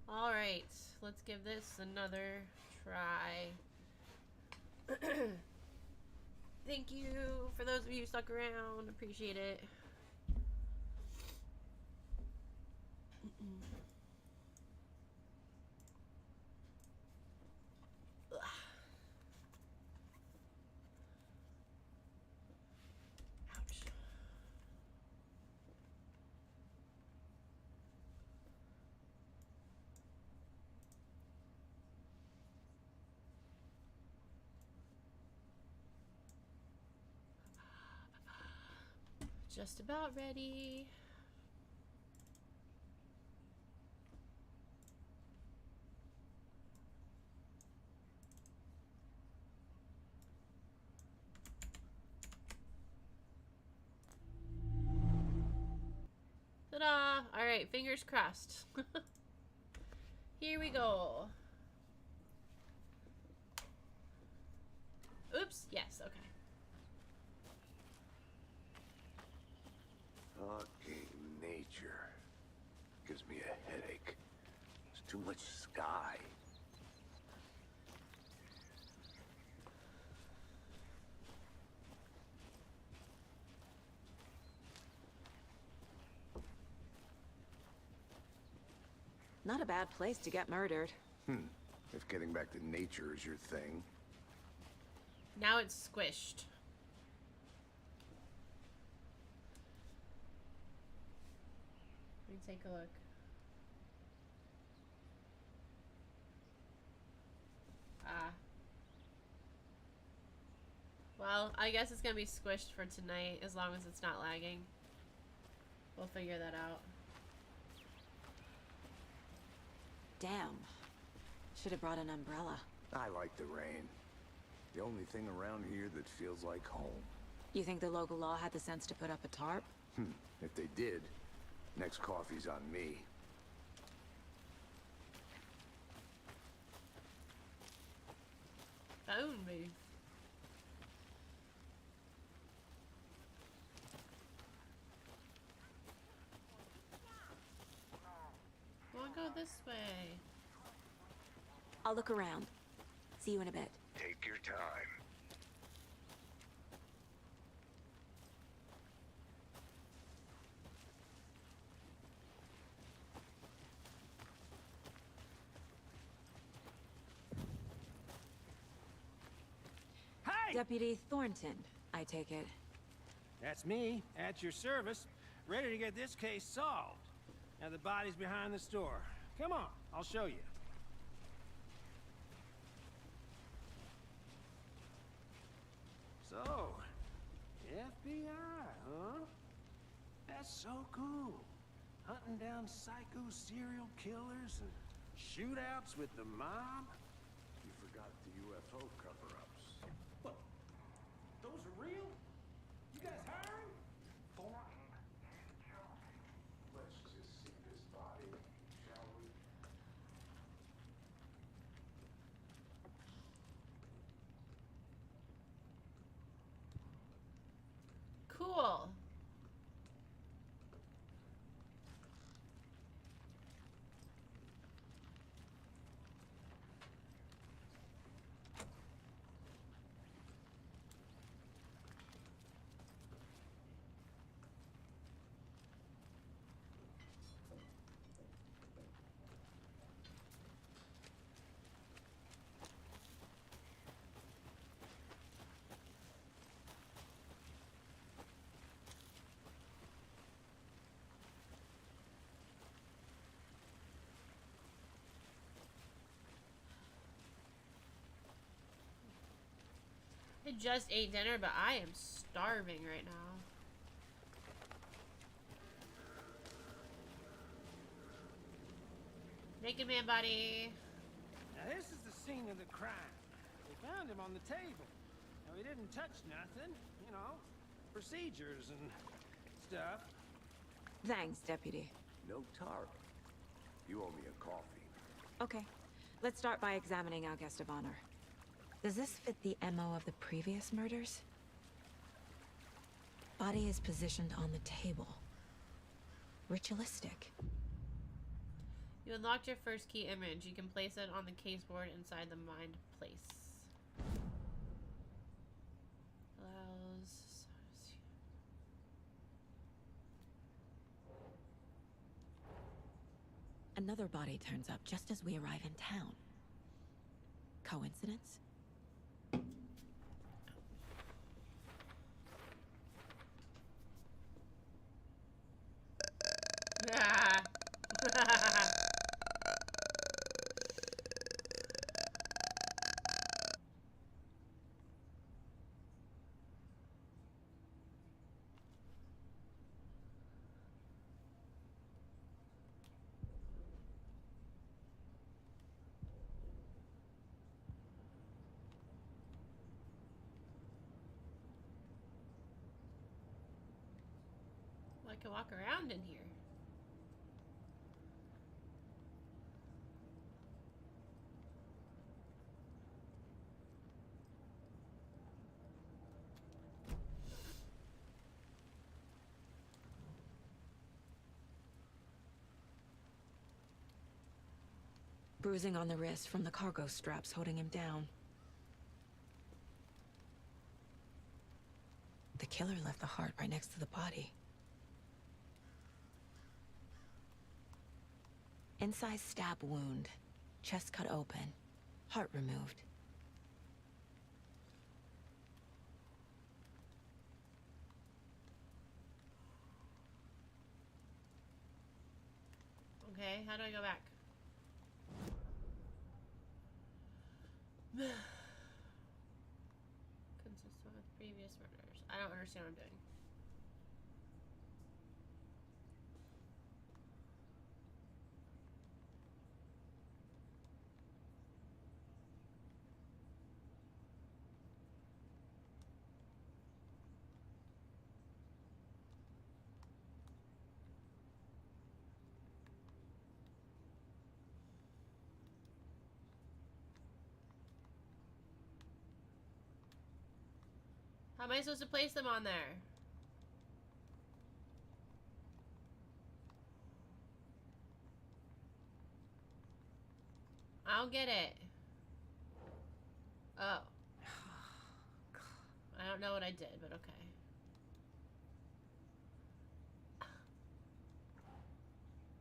Alright, let's give this another try. Thank you for those of you who stuck around. Appreciate it. Ouch. Just about ready. Ta-da! Alright, fingers crossed. Here we go. Oops, yes, okay. Fucking nature. Gives me a headache. There's too much sky. Not a bad place to get murdered. If getting back to nature is your thing. Now it's squished. Let me take a look. Ah. Well, I guess it's gonna be squished for tonight as long as it's not lagging. We'll figure that out. Damn. Should have brought an umbrella. I like the rain. The only thing around here that feels like home. You think the local law had the sense to put up a tarp? If they did, next coffee's on me. Phone booth. We'll go this way. I'll look around. See you in a bit. Take your time. Hey! Deputy Thornton, I take it. That's me, at your service, ready to get this case solved. Now the body's behind the store. Come on, I'll show you. So, FBI, huh? That's so cool. Hunting down psycho serial killers and shootouts with the mob. You forgot the UFO cover-ups. What? Those are real? You guys hiring? Let's just see this body, shall we? Cool. I just ate dinner, but I am starving right now. Naked man body. Now this is the scene of the crime. We found him on the table. Now he didn't touch nothing, you know, procedures and stuff. Thanks, Deputy. No tarp. You owe me a coffee. Okay. Let's start by examining our guest of honor. Does this fit the MO of the previous murders? Body is positioned on the table. Ritualistic. You unlocked your first key image. You can place it on the caseboard inside the mind place. Allows... Another body turns up just as we arrive in town. Coincidence? Ah. Well, I can walk around in here. Bruising on the wrist from the cargo straps holding him down. The killer left the heart right next to the body. Inside stab wound. Chest cut open. Heart removed. Okay, how do I go back? Consistent with previous murders. I don't understand what I'm doing. How am I supposed to place them on there? I don't get it. Oh. I don't know what I did, but okay.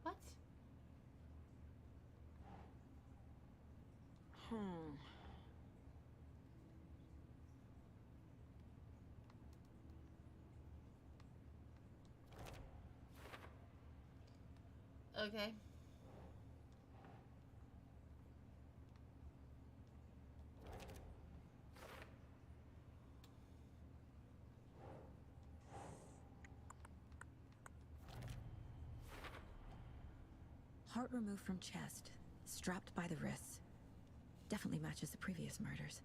What? Okay. Heart removed from chest, strapped by the wrists. Definitely matches the previous murders.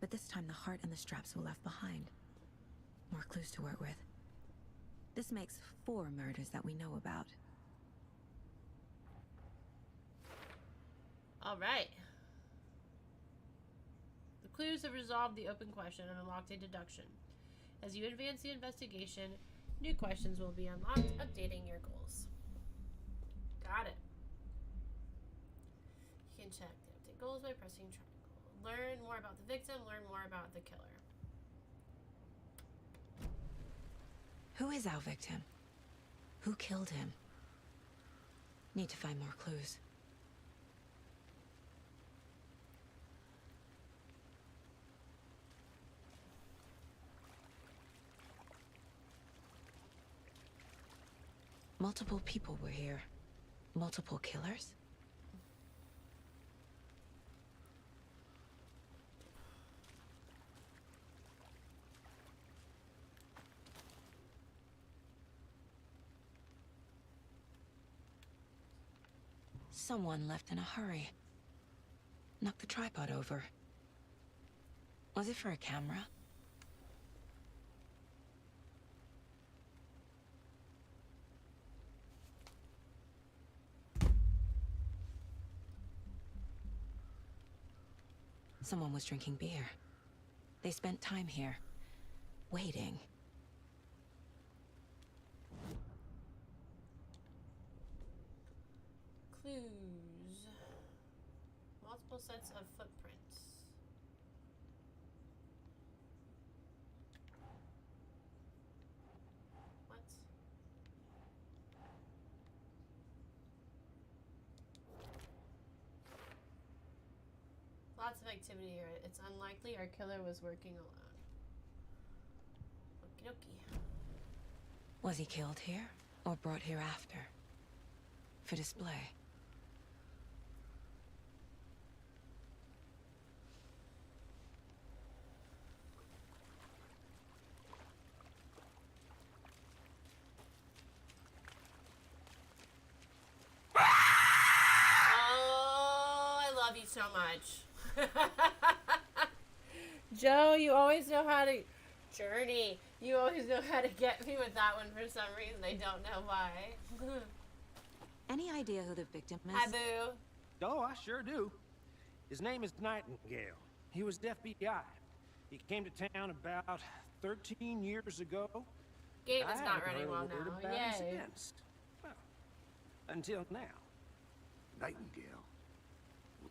But this time the heart and the straps were left behind. More clues to work with. This makes 4 murders that we know about. Alright. The clues have resolved the open question and unlocked a deduction. As you advance the investigation, new questions will be unlocked, updating your goals. Got it. You can check the update goals by pressing triangle. Learn more about the victim, learn more about the killer. Who is our victim? Who killed him? Need to find more clues. Multiple people were here. Multiple killers? Someone left in a hurry. Knocked the tripod over. Was it for a camera? Someone was drinking beer. They spent time here, waiting. Clues. multiple sets of footprints. What? Lots of activity here. It's unlikely our killer was working alone. Okie dokie. Was he killed here, or brought here after? For display? Oh, I love you so much. Joe, you always know how to... Journey. You always know how to get me with that one for some reason. I don't know why. Any idea who the victim is? Hi, Boo. Oh, I sure do. His name is Nightingale. He was FBI. He came to town about 13 years ago. Game is I not hadn't running heard a well word now. about him Yay. since. Well, until now. Nightingale.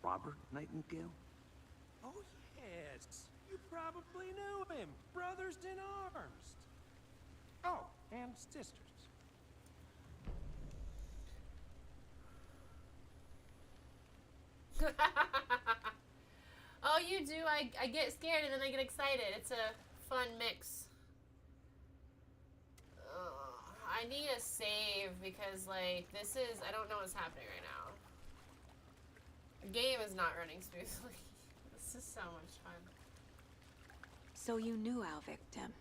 Robert Nightingale? Oh, yes. You probably knew him. Brothers in arms. Oh, and sisters. Oh, you do? I get scared and then I get excited. It's a fun mix. I need a save because, like, this is... I don't know what's happening right now. The game is not running smoothly. This is so much fun. So you knew our victim?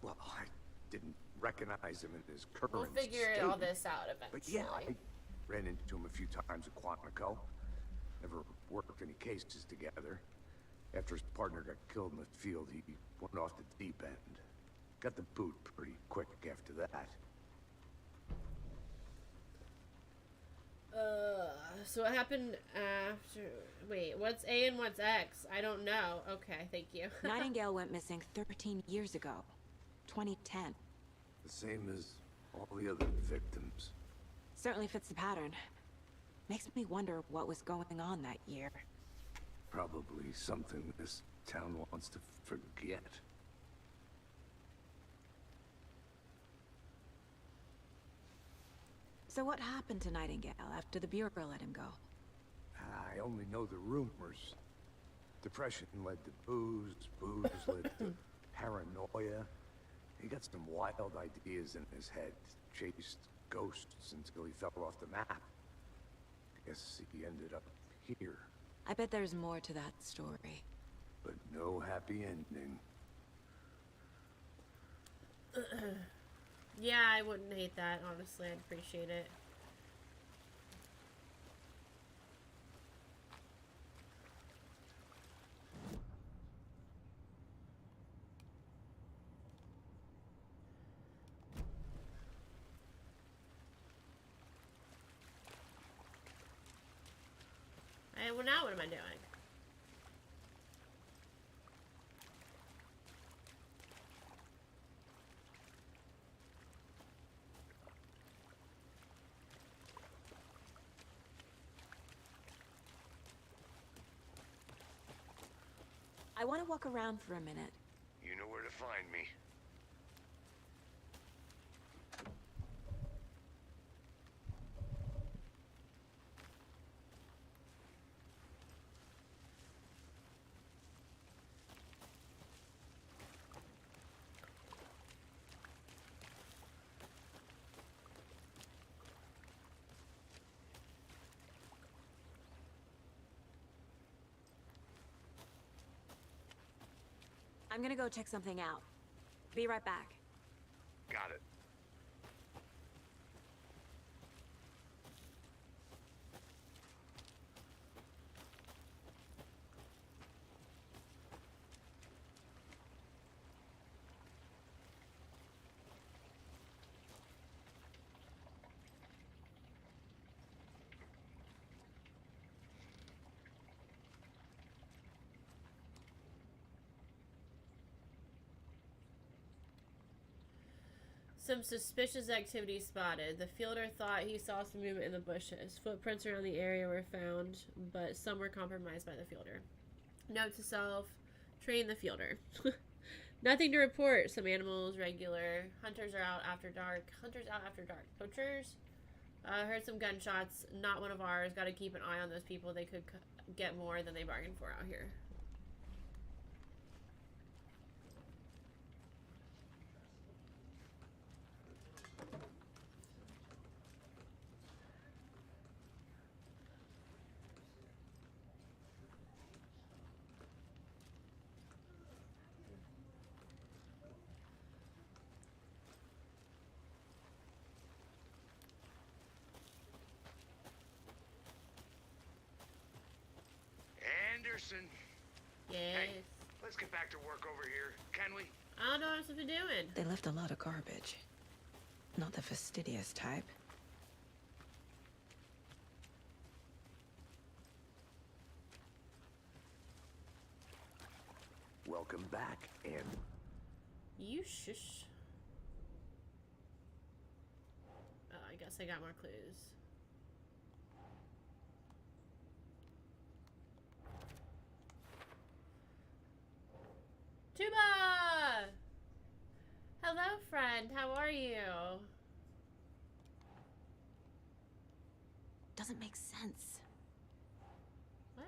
Well, I didn't recognize him in his current We'll figure state. all this out But eventually. yeah, I ran into him a few times at Quantico. Never worked any cases together. After his partner got killed in the field, he went off the deep end. Got the boot pretty quick after that. So what happened after... Wait, what's A and what's X? I don't know. Okay, thank you. Nightingale went missing 13 years ago. 2010. The same as all the other victims. Certainly fits the pattern. Makes me wonder what was going on that year. Probably something this town wants to forget. So what happened to Nightingale after the Bureau let him go? I only know the rumors. Depression led to booze, booze led to paranoia. He got some wild ideas in his head, chased ghosts until he fell off the map. Guess he ended up here, I bet there's more to that story. but no happy ending. Yeah, I wouldn't hate that, honestly. I'd appreciate it. And well, now what am I doing? I want to walk around for a minute. You know where to find me. I'm gonna go check something out. Be right back. Got it. Some suspicious activity spotted. The fielder thought he saw some movement in the bushes. Footprints around the area were found, but some were compromised by the fielder. Note to self, train the fielder. Nothing to report. Some animals, regular. Hunters are out after dark. Hunters out after dark. Poachers? Heard some gunshots. Not one of ours. Got to keep an eye on those people. They could get more than they bargained for out here. Anderson, Yes. Hey. Let's get back to work over here, can we? I don't know what I'm supposed to be doing. They left a lot of garbage. Not the fastidious type. Welcome back, and You shush. Oh, I guess I got more clues. Tuba! Hello, friend. How are you? Doesn't make sense. What?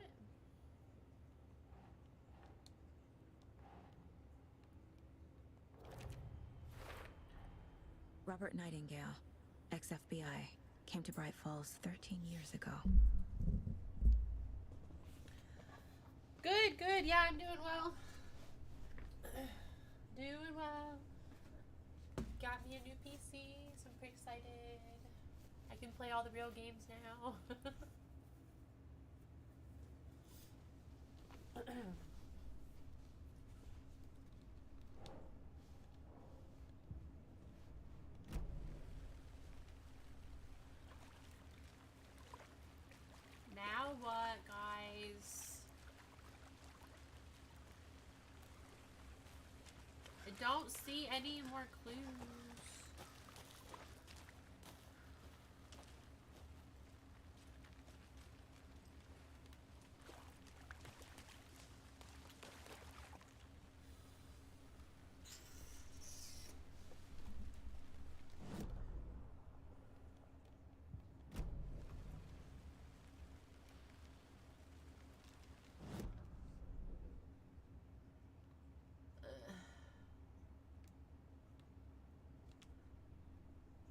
Robert Nightingale, ex-FBI, came to Bright Falls 13 years ago. Good, good. Yeah, I'm doing well. Doing well. Got me a new PC, so I'm pretty excited. I can play all the real games now. Now what, guys? I don't see any more clues.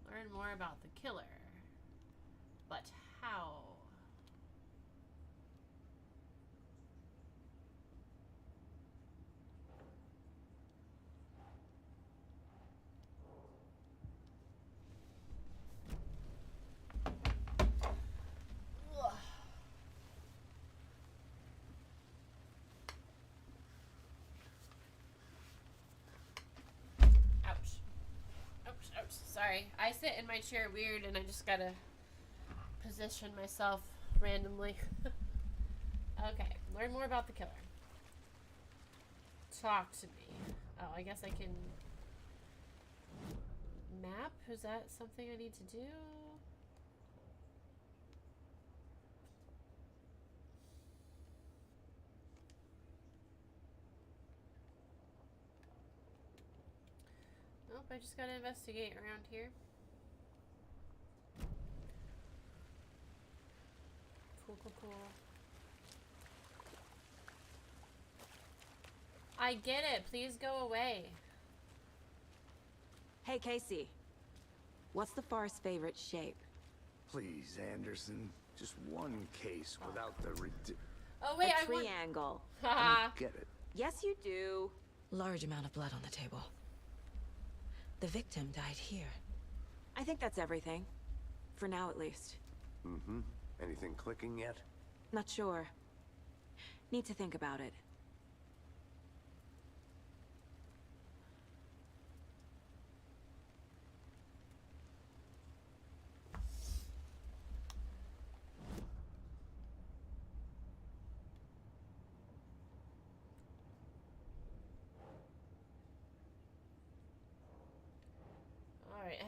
Learn more about the killer. But how? Ugh. Ouch. Ouch, ouch. Sorry. I sit in my chair weird and I just gotta position myself randomly. Okay. Learn more about the killer. Talk to me. Oh, I guess I can map? Is that something I need to do? Nope, I just gotta investigate around here. Cool, cool, cool. I get it. Please go away. Hey, Casey. What's the far's favorite shape? please, Anderson, just one case without the Oh wait, A I want. triangle. Haha. Get it. Yes, you do. Large amount of blood on the table. The victim died here. I think that's everything. For now, at least. Mm-hmm. Anything clicking yet? Not sure. Need to think about it.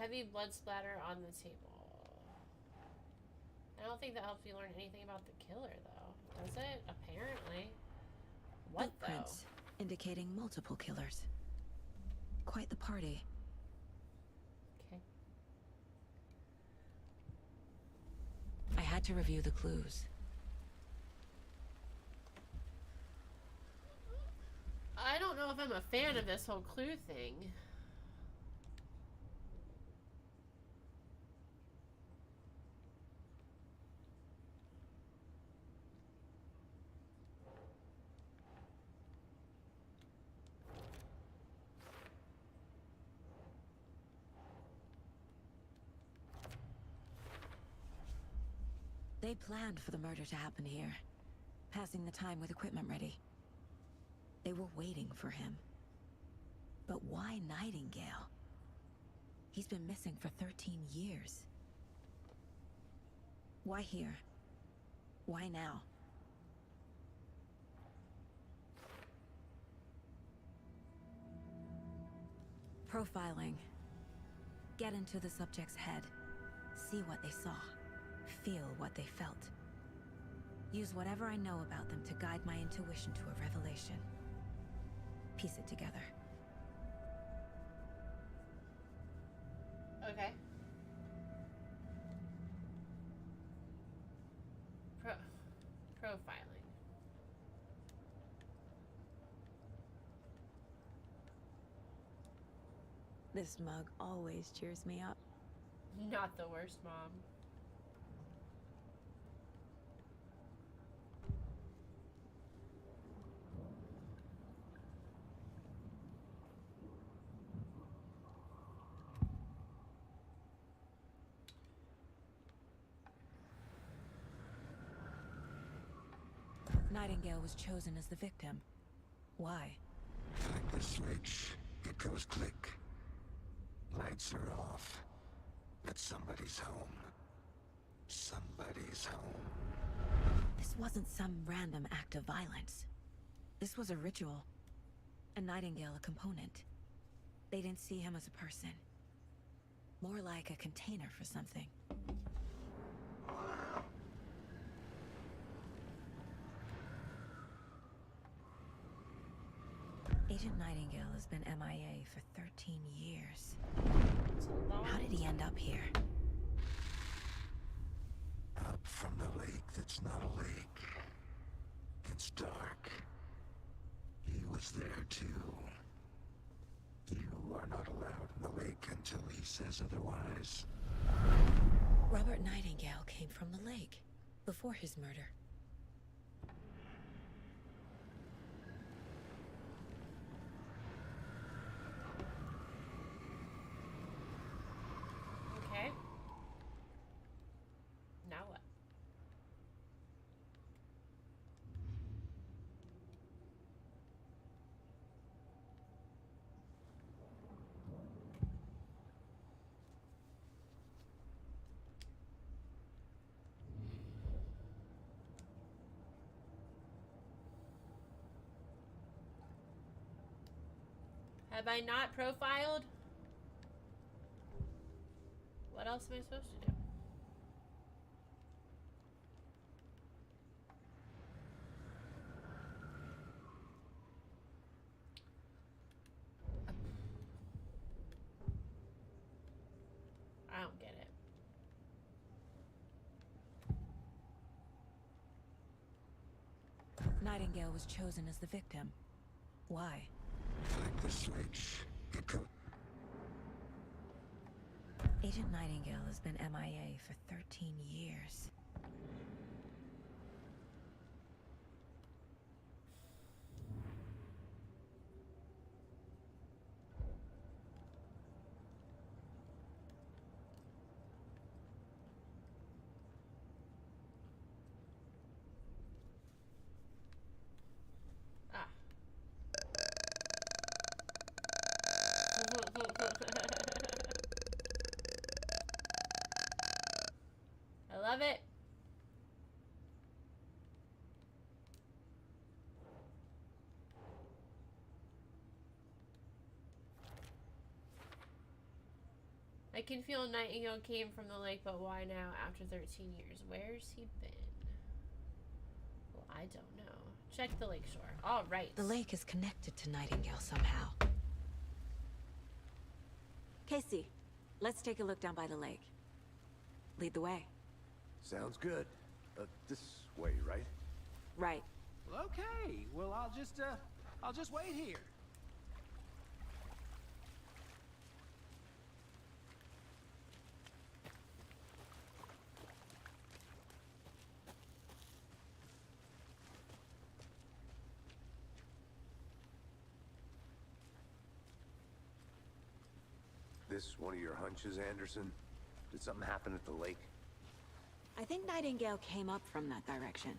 Heavy blood splatter on the table. I don't think that helps you learn anything about the killer, though. Does it? Apparently. What, Footprints indicating multiple killers. Quite the party. Okay. I had to review the clues. I don't know if I'm a fan of this whole clue thing. They planned for the murder to happen here, passing the time with equipment ready. They were waiting for him. But why Nightingale? He's been missing for 13 years. Why here? Why now? Profiling. Get into the subject's head. See what they saw. Feel what they felt. Use whatever I know about them to guide my intuition to a revelation. Piece it together. Okay. Profiling. This mug always cheers me up. Not the worst, Mom. Nightingale was chosen as the victim. Why? Like the switch, it goes click. Lights are off. But somebody's home. Somebody's home. This wasn't some random act of violence. This was a ritual. And Nightingale a component. They didn't see him as a person. More like a container for something. Agent Nightingale has been MIA for 13 years. How did he end up here? Up from the lake that's not a lake. It's dark. He was there too. You are not allowed in the lake until he says otherwise. Robert Nightingale came from the lake, before his murder. Okay. Now what? Have I not profiled? What else am I supposed to do? I don't get it. Nightingale was chosen as the victim. Why? Like the switch, it goes. Agent Nightingale has been MIA for 13 years. Ah. I love it. I can feel Nightingale came from the lake, but why now after 13 years? Where's he been? Well, I don't know. Check the lake shore. All right. The lake is connected to Nightingale somehow. Casey, let's take a look down by the lake. Lead the way. Sounds good. This way, right? Right. Well, okay. Well, I'll just wait here. This one of your hunches, Anderson? Did something happen at the lake? I think Nightingale came up from that direction.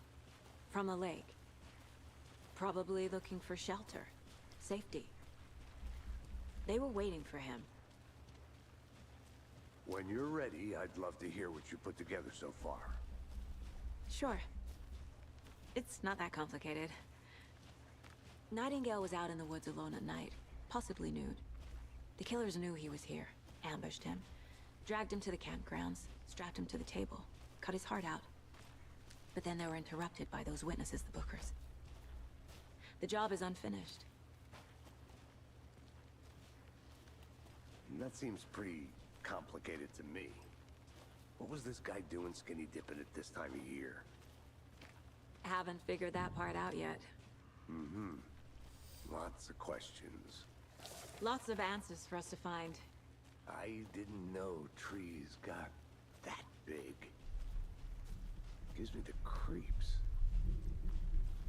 From the lake. Probably looking for shelter. Safety. They were waiting for him. When you're ready, I'd love to hear what you put together so far. Sure. It's not that complicated. Nightingale was out in the woods alone at night, possibly nude. The killers knew he was here, ambushed him, dragged him to the campgrounds, strapped him to the table, cut his heart out. But then they were interrupted by those witnesses, the Bookers. The job is unfinished. That seems pretty complicated to me. What was this guy doing skinny dipping at this time of year? Haven't figured that part out yet. Lots of questions. Lots of answers for us to find. I didn't know trees got that big. Gives me the creeps.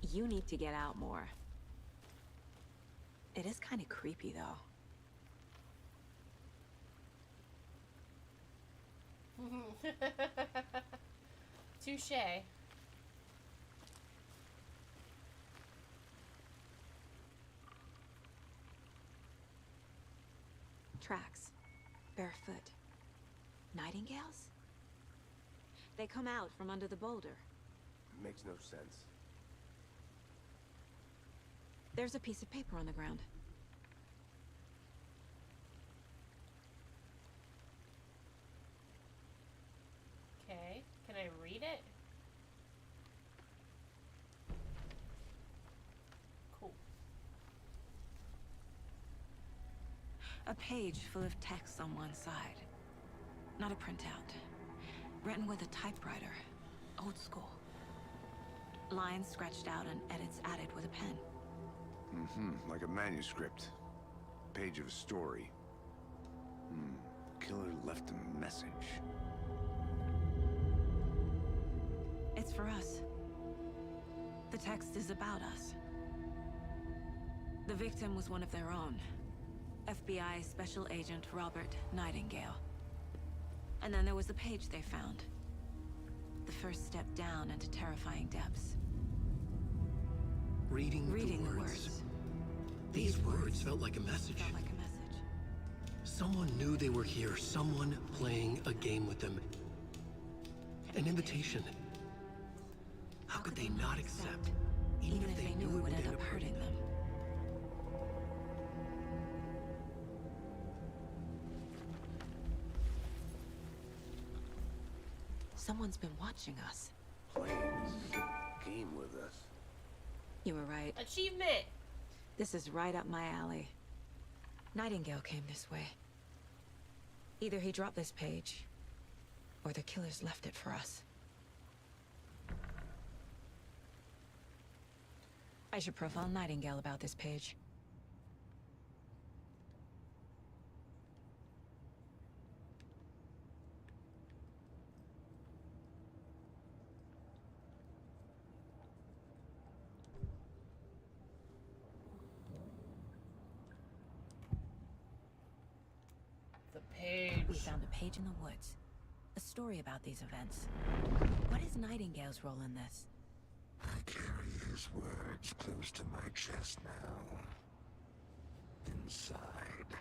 You need to get out more. It is kind of creepy, though. Touche. Tracks. Barefoot. Nightingales? They come out from under the boulder. Makes no sense. There's a piece of paper on the ground. Okay. Can I read it? Cool. A page full of text on one side. Not a printout. Written with a typewriter. Old school. Lines scratched out and edits added with a pen. Like a manuscript. Page of a story. Killer left a message. It's for us. The text is about us. The victim was one of their own. FBI Special Agent Robert Nightingale. And then there was the page they found. The first step down into terrifying depths. Reading the the words. These words felt like a message. Felt like a message. Someone knew they were here. Someone playing a game with them. An invitation. How could they not accept? Even if they knew it would end up hurting them. Someone's been watching us. Playing this game with us. You were right. Achievement! This is right up my alley. Nightingale came this way. Either he dropped this page, or the killers left it for us. I should profile Nightingale about this page. The page. We found a page in the woods. A story about these events. What is Nightingale's role in this? I carry his words close to my chest now. Inside,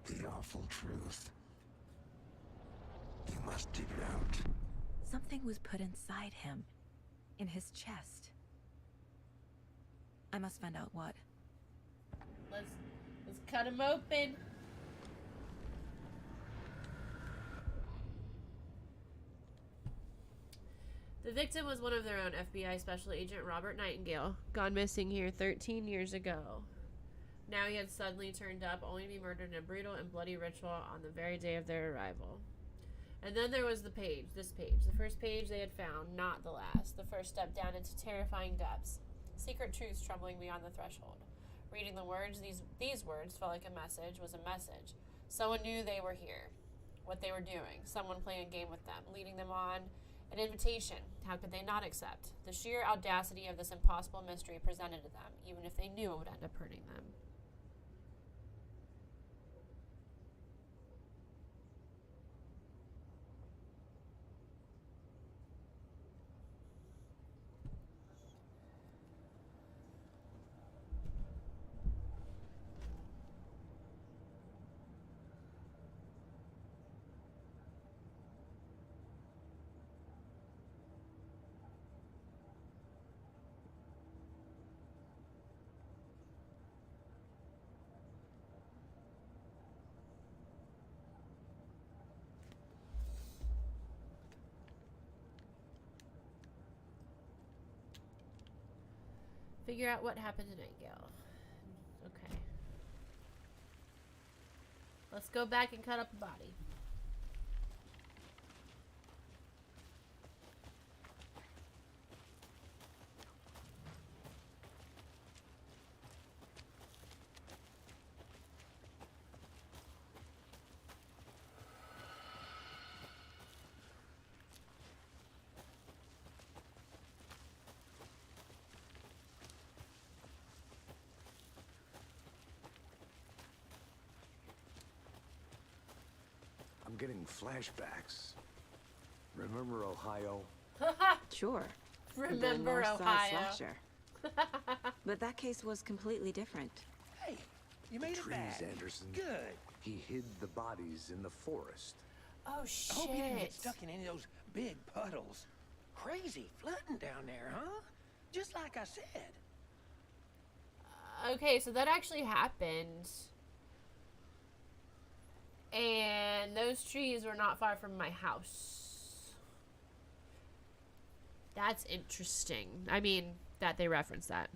the awful truth. You must dig it out. Something was put inside him. In his chest. I must find out what. Let's cut him open. The victim was one of their own, FBI Special Agent Robert Nightingale, gone missing here 13 years ago. Now he had suddenly turned up, only to be murdered in a brutal and bloody ritual on the very day of their arrival. And then there was this page. The first page they had found, not the last. The first step down into terrifying depths. Secret truths trembling beyond the threshold. Reading the words, these words felt like a message was a message. Someone knew they were here, what they were doing. Someone playing a game with them, leading them on. An invitation. How could they not accept? The sheer audacity of this impossible mystery presented to them, even if they knew it would end up hurting them. Figure out what happened to Nightingale. Okay. Let's go back and cut up a body. I'm getting flashbacks. Remember Ohio? Sure. The Remember North Side Ohio. Slasher. But that case was completely different. Hey, you made it Trees, back. Anderson. Good. He hid the bodies in the forest. Oh I hope you didn't shit. get stuck in any of those big puddles. Crazy flooding down there, huh? Just like I said. Okay, so that actually happened. And those trees were not far from my house. That's interesting. I mean, that they referenced that.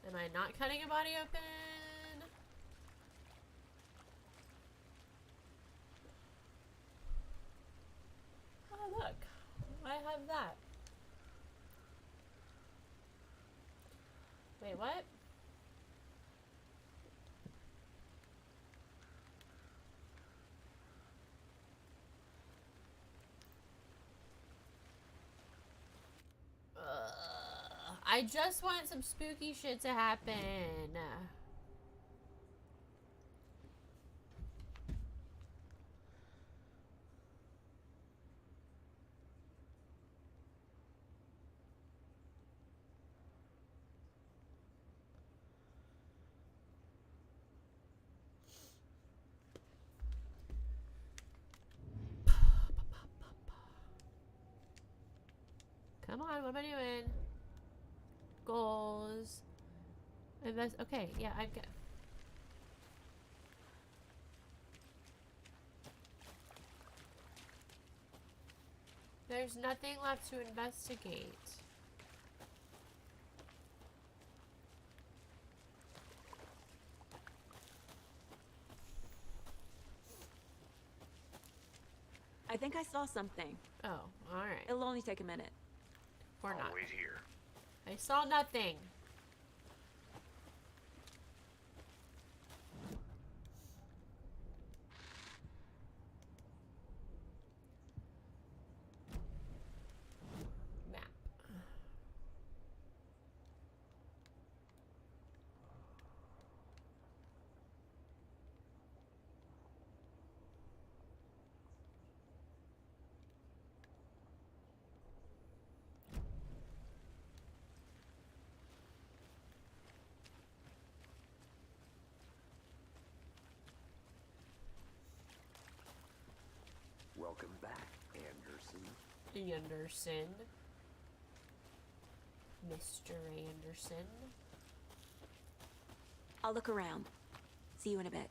Am I not cutting a body open? Oh, look. I have that. Wait, what? I just want some spooky shit to happen. Come on, what am I doing? Goals. Invest. Okay, yeah, I get. There's nothing left to investigate. I think I saw something. Oh, alright. It'll only take a minute. Or not. Wait here. I saw nothing. Map. Welcome back, Anderson. Anderson. Mr. Anderson. I'll look around. See you in a bit.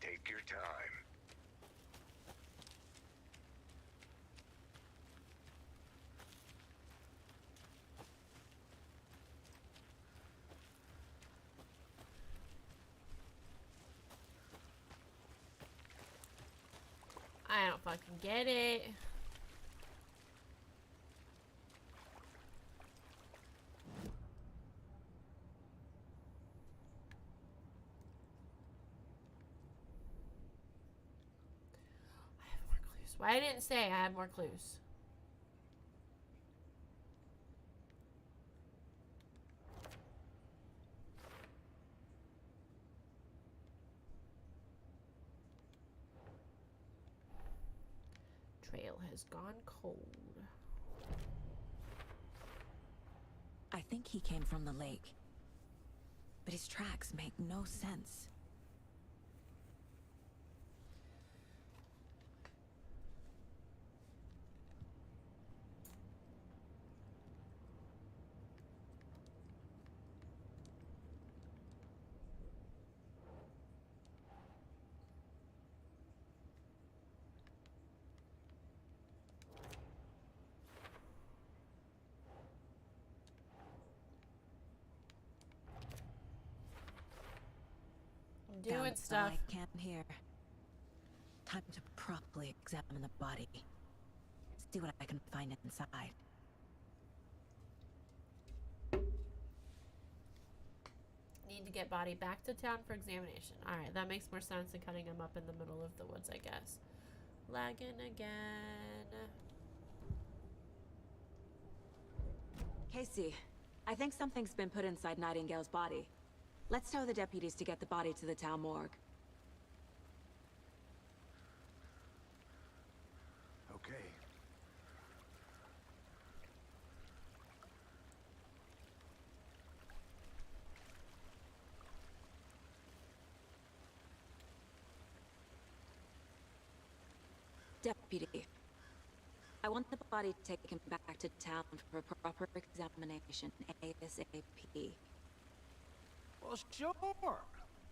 Take your time. I don't fucking get it. I have more clues. Why didn't say I had more clues? Trail has gone cold. I think he came from the lake. But his tracks make no sense. Doing Found stuff. all I can hear. Time to properly examine the body. See what I can find inside. Need to get body back to town for examination. Alright, that makes more sense than cutting him up in the middle of the woods, I guess. Lagging again. Casey, I think something's been put inside Nightingale's body. Let's tell the deputies to get the body to the town morgue. Okay. Deputy, I want the body taken back to town for a proper examination ASAP. Well, sure.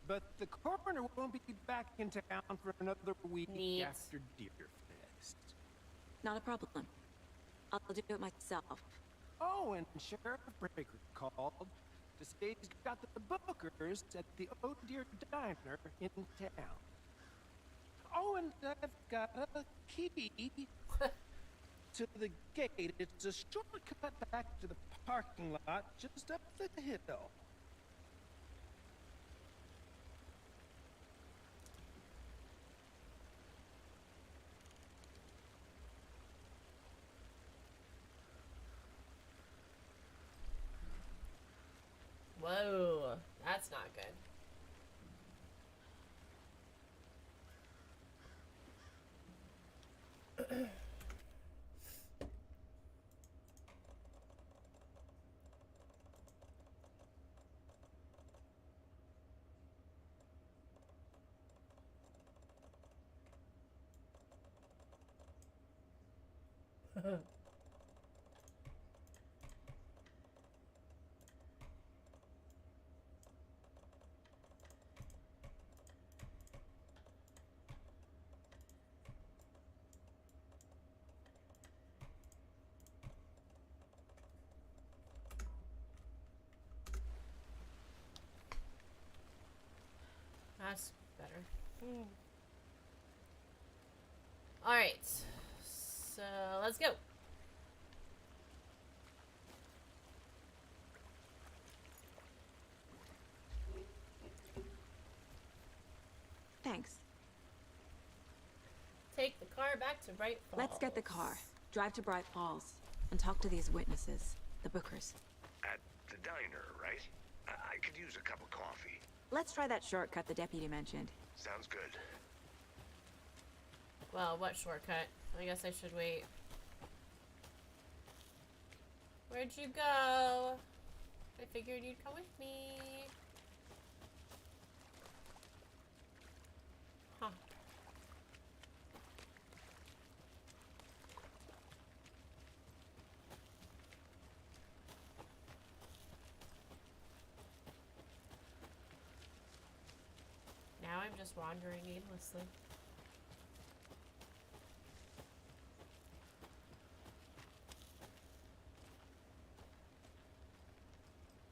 But the coroner won't be back in town for another week Neat. after Deerfest. Not a problem. I'll do it myself. Oh, and Sheriff Breaker called to say he's got the bookers at the Oh Deer Diner in town. Oh, and I've got a key to the gate. It's a shortcut back to the parking lot just up the hill. Whoa, that's not good. That's better. Alright. So, let's go. Thanks. Take the car back to Bright Falls. Let's get the car, drive to Bright Falls, and talk to these witnesses, the Bookers. At the diner, right? I could use a cup of coffee. Let's try that shortcut the deputy mentioned. Sounds good. Well, what shortcut? I guess I should wait. Where'd you go? I figured you'd come with me. Huh. just wandering aimlessly.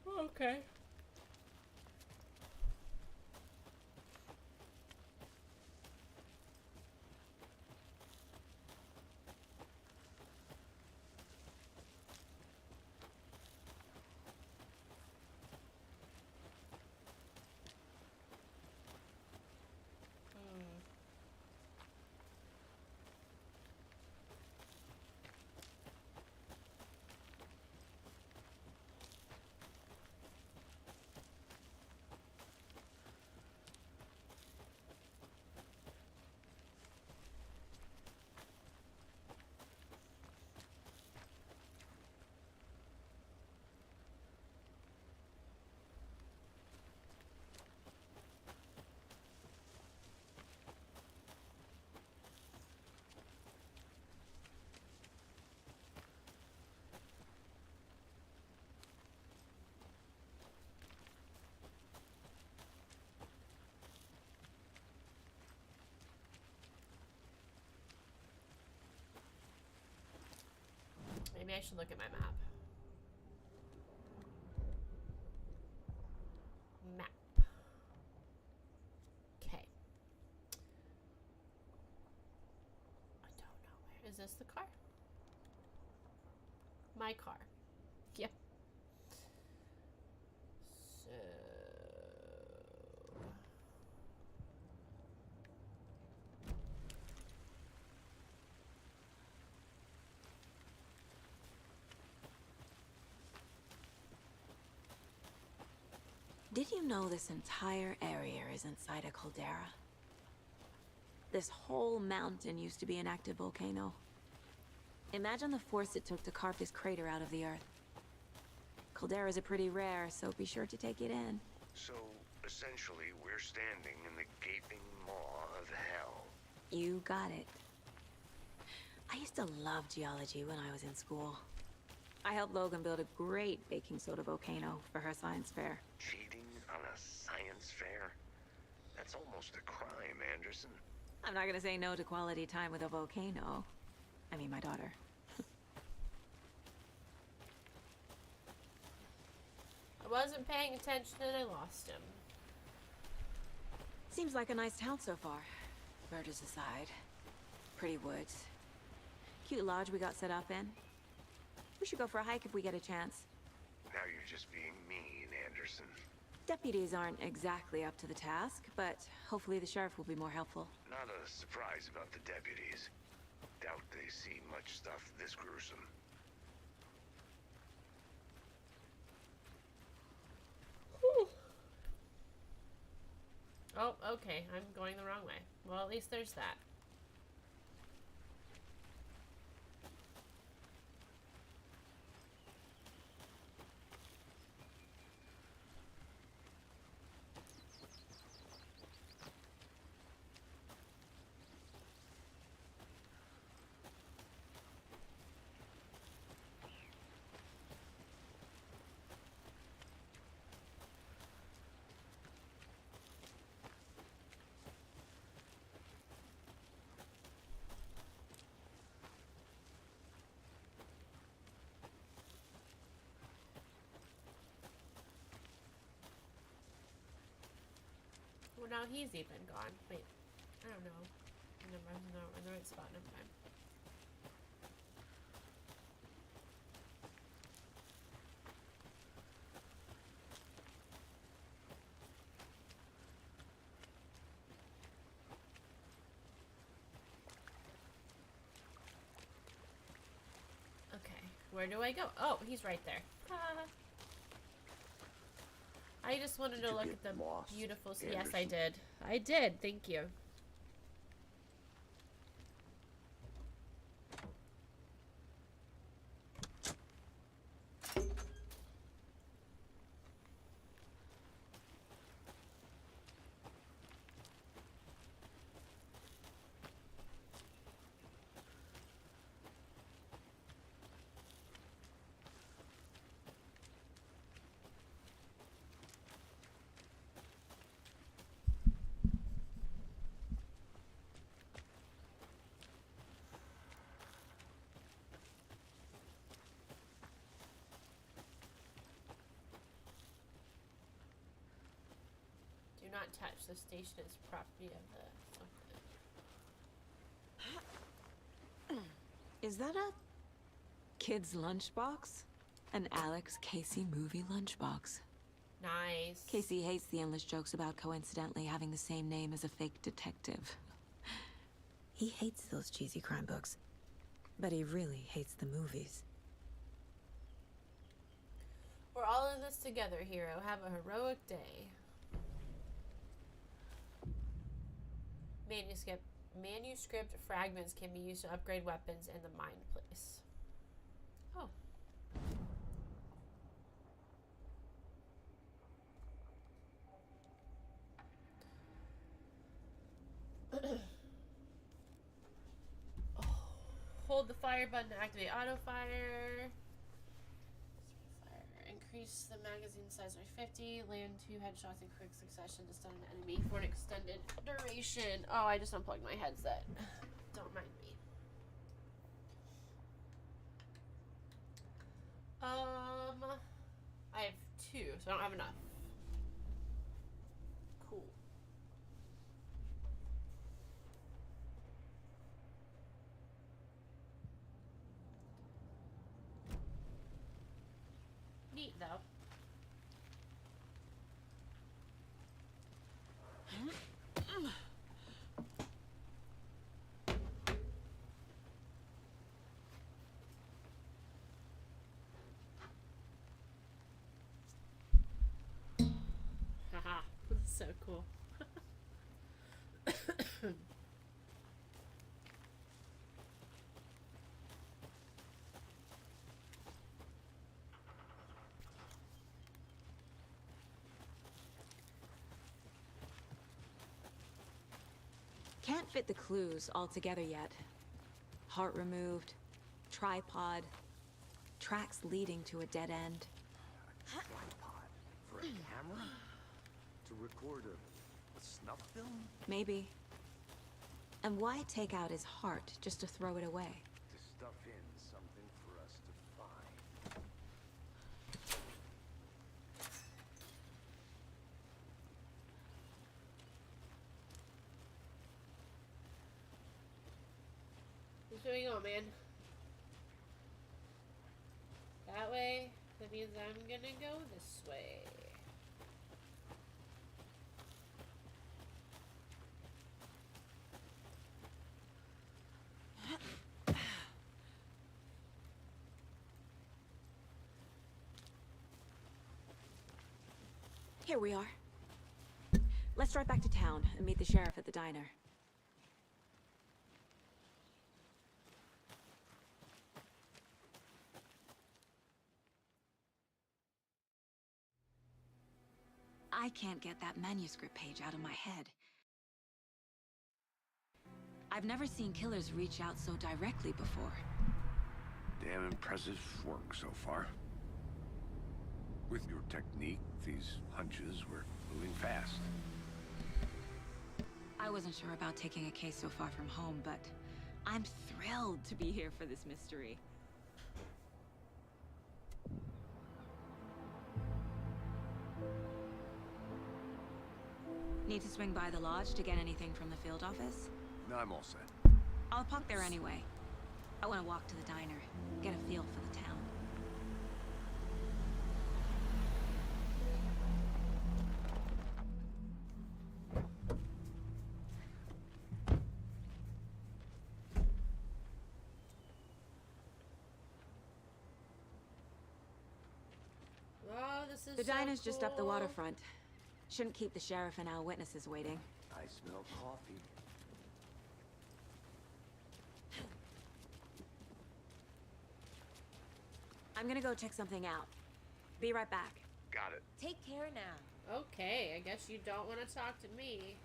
Okay. Maybe I should look at my map. Map. Okay. I don't know where. Is this the car? My car. Yep. So... Did you know this entire area is inside a caldera? This whole mountain used to be an active volcano. Imagine the force it took to carve this crater out of the earth. Calderas are pretty rare, so be sure to take it in. So, essentially, we're standing in the gaping maw of hell. You got it. I used to love geology when I was in school. I helped Logan build a great baking soda volcano for her science fair. Cheating on a science fair? That's almost a crime, Anderson. I'm not gonna say no to quality time with a volcano. I mean, my daughter. I wasn't paying attention and I lost him. Seems like a nice town so far. Murders aside. Pretty woods. Cute lodge we got set up in. We should go for a hike if we get a chance. Now you're just being mean, Anderson. Deputies aren't exactly up to the task, but hopefully the sheriff will be more helpful. Not a surprise about the deputies. Doubt they see much stuff this gruesome. Oh, okay. I'm going the wrong way. Well, at least there's that. Well, now he's even gone. Wait, I don't know. Never mind, no, in the right spot. Never mind. Okay, where do I go? Oh, he's right there. I just wanted Did to you look get at the lost, beautiful. Yes, I Anderson? did. I did. Thank you. cannot touch. The station is property of the something. Is that a kid's lunchbox? An Alex Casey movie lunchbox. Nice. Casey hates the endless jokes about coincidentally having the same name as a fake detective. He hates those cheesy crime books, but he really hates the movies. We're all in this together, hero. Have a heroic day. Manuscript fragments can be used to upgrade weapons in the Mind Place. Oh. Hold the fire button to activate auto fire. Increase the magazine size by 50. Land 2 headshots in quick succession to stun an enemy for an extended duration. Oh, I just unplugged my headset. Don't mind me. I have 2, so I don't have enough. Cool. Neat, though. Haha, so cool. Can't fit the clues all together yet. Heart removed, tripod, tracks leading to a dead end. Tripod? For a camera? To record a snuff film? Maybe. And why take out his heart just to throw it away? To stuff in something for us to find. Which way we going, man? That way? That means I'm gonna go this way. Here we are. Let's drive back to town and meet the sheriff at the diner. I can't get that manuscript page out of my head. I've never seen killers reach out so directly before. Damn impressive work so far. With your technique, these hunches were moving fast. I wasn't sure about taking a case so far from home, but I'm thrilled to be here for this mystery. Need to swing by the lodge to get anything from the field office? No, I'm all set. I'll park there anyway. I want to walk to the diner, get a feel for the town. Oh, this is The so diner's just up the cool. waterfront. Shouldn't keep the sheriff and our witnesses waiting. I smell coffee. I'm gonna go check something out. Be right back. Got it. Take care now. Okay, I guess you don't want to talk to me.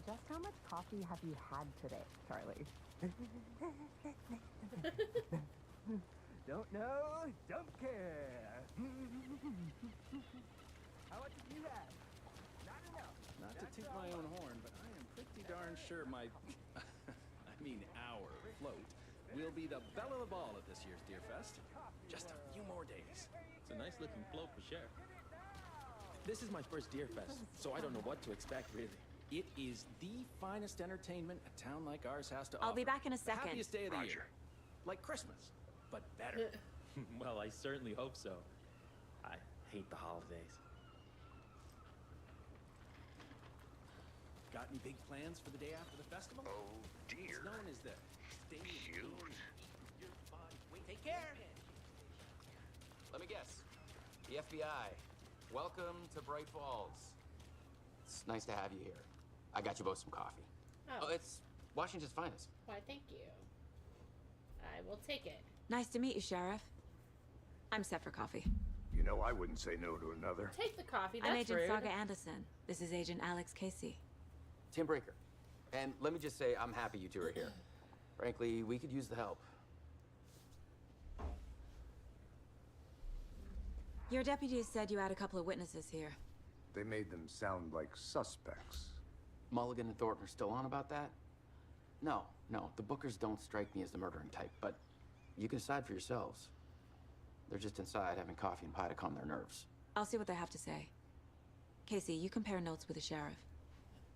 Just how much coffee have you had today, Charlie? Don't know, don't care. How much have you had? Not enough. Not to toot my own horn, but I am pretty darn sure my, I mean our float will be the belle of the ball at this year's Deer Fest. Just a few more days. It's a nice looking float for sure. This is my first Deer Fest, so I don't know what to expect really. It is the finest entertainment a town like ours has to offer. I'll be back in a The second. happiest day of the year. Like Christmas, but better. Well, I certainly hope so. I hate the holidays. Got any big plans for the day after the festival? Oh, dear. It's known as the Day of Shoot. Your body. Wait, take care. Let me guess. The FBI. Welcome to Bright Falls. It's nice to have you here. I got you both some coffee. Oh, It's Washington's finest. why, thank you. I will take it. Nice to meet you, Sheriff. I'm set for coffee. You know, I wouldn't say no to another. Take the coffee, that's I'm Agent rude. Saga Anderson. This is Agent Alex Casey. Tim Breaker. And let me just say, I'm happy you two are here. Frankly, we could use the help. Your deputies said you had a couple of witnesses here. They made them sound like suspects. Mulligan and Thornton are still on about that? No, the Bookers don't strike me as the murdering type, but you can decide for yourselves. They're just inside having coffee and pie to calm their nerves. I'll see what they have to say. Casey, you compare notes with the sheriff.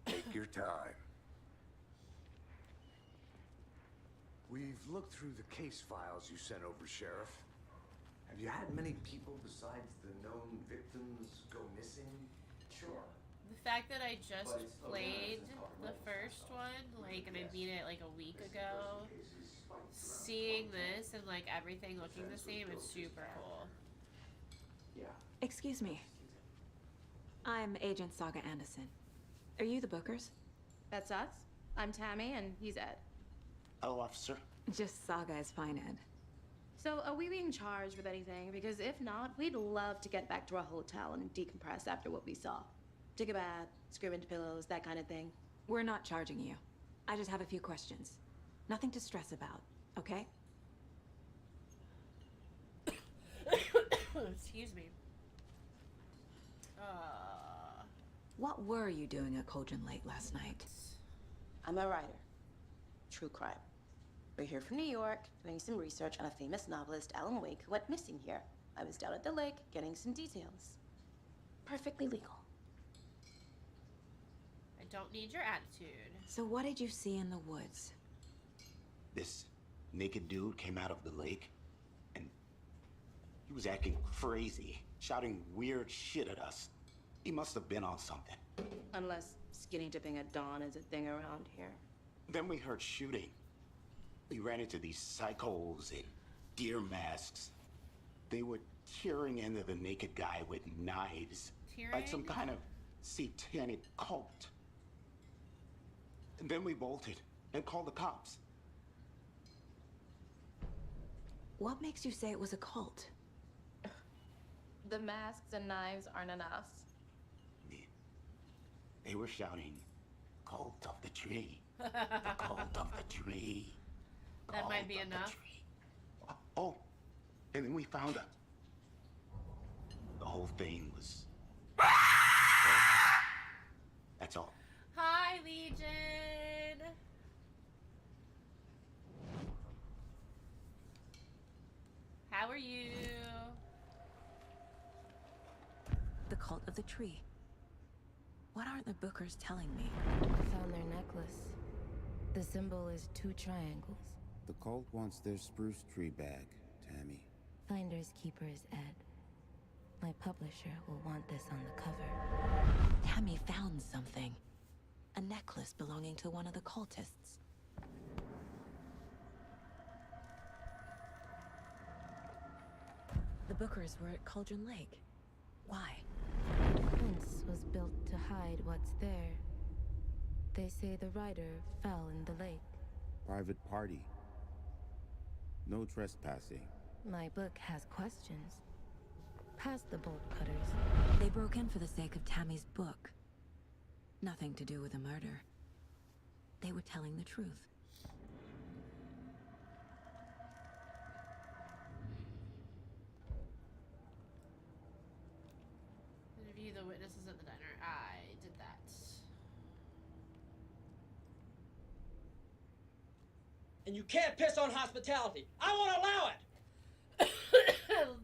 Take your time. We've looked through the case files you sent over, Sheriff. Have you had many people besides the known victims go missing? Sure. The fact that I just But it's played organized the first one, like, and I beat it like a week ago, seeing this and like everything looking the same is super cool. Yeah. Excuse me. I'm Agent Saga Anderson. Are you the Bookers? That's us. I'm Tammy, and he's Ed. Hello, officer. Just Saga is fine, Ed. So, are we being charged with anything? Because if not, we'd love to get back to our hotel and decompress after what we saw. Take a bath, scream into pillows, that kind of thing. We're not charging you. I just have a few questions. Nothing to stress about, okay? Excuse me. What were you doing at Cauldron Lake last night? I'm a writer. True crime. We're here from New York, doing some research on a famous novelist, Alan Wake, who went missing here. I was down at the lake, getting some details. Perfectly legal. I don't need your attitude. So what did you see in the woods? This naked dude came out of the lake, and he was acting crazy, shouting weird shit at us. He must have been on something. Unless skinny dipping at dawn is a thing around here. Then we heard shooting. We ran into these psychos in deer masks. They were tearing into the naked guy with knives. Like some Tearing? kind of satanic cult. And then we bolted and called the cops. What makes you say it was a cult? The masks and knives aren't enough. They were shouting, "Cult of the tree. The cult of the tree. That might Cult be of the enough. tree." Oh, and then we found her. The whole thing was... That's all. Hi, Legion. How are you? The cult of the tree. What aren't the Bookers telling me? I found their necklace. The symbol is 2 triangles. The cult wants their spruce tree back, Tammy. Finders keepers, Ed. My publisher will want this on the cover. Tammy found something. A necklace belonging to one of the cultists. The Bookers were at Cauldron Lake. Why? The fence was built to hide what's there. They say the rider fell in the lake. Private party. No trespassing. My book has questions. Past the bolt cutters. They broke in for the sake of Tammy's book. Nothing to do with the murder. they were telling the truth. Interview the witnesses at the diner. I did that. And you can't piss on hospitality. I won't allow it!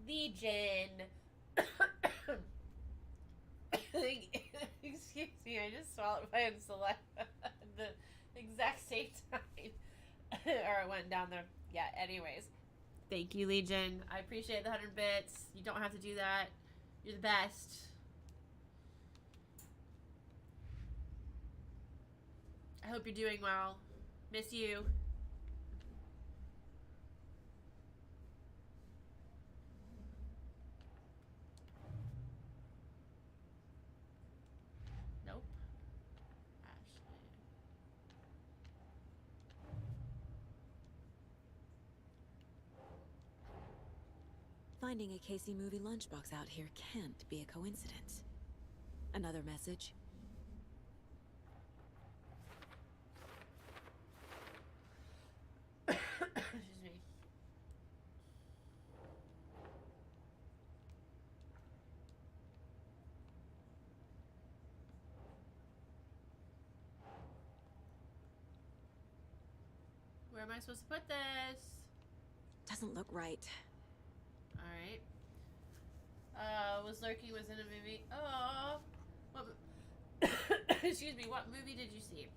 Legion. Excuse me, I just swallowed my own saliva at the exact same time. Or it went down there. Yeah, anyways. Thank you, Legion. I appreciate the 100 bits. You don't have to do that. You're the best. I hope you're doing well. Miss you. Nope. Ashley. Finding a Casey movie lunchbox out here can't be a coincidence. Another message. Excuse me. Where am I supposed to put this? Doesn't look right. Alright. Was lurking was in a movie. Oh. What? Excuse me. What movie did you see?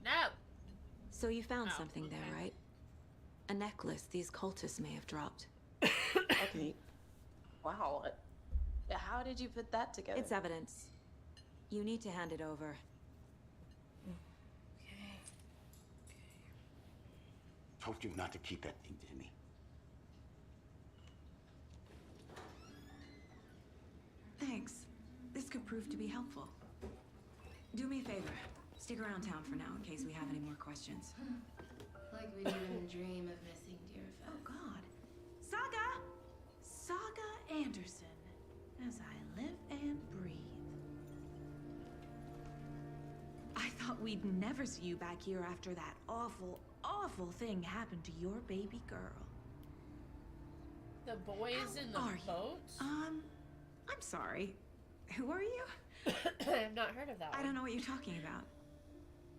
No. So you found Oh, something there, okay. right? A necklace these cultists may have dropped. Okay. Wow. How did you put that together? It's evidence. You need to hand it over. Told you not to keep that thing to me. Thanks. This could prove to be helpful. Do me a favor. Stick around town for now in case we have any more questions. Like we didn't dream of missing Deerfest. Oh God. Saga! Saga Anderson. As I live and breathe. I thought we'd never see you back here after that awful, awful thing happened to your baby girl. The boys in the boat? I'm sorry. Who are you? I've not heard of that I one. don't know what you're talking about.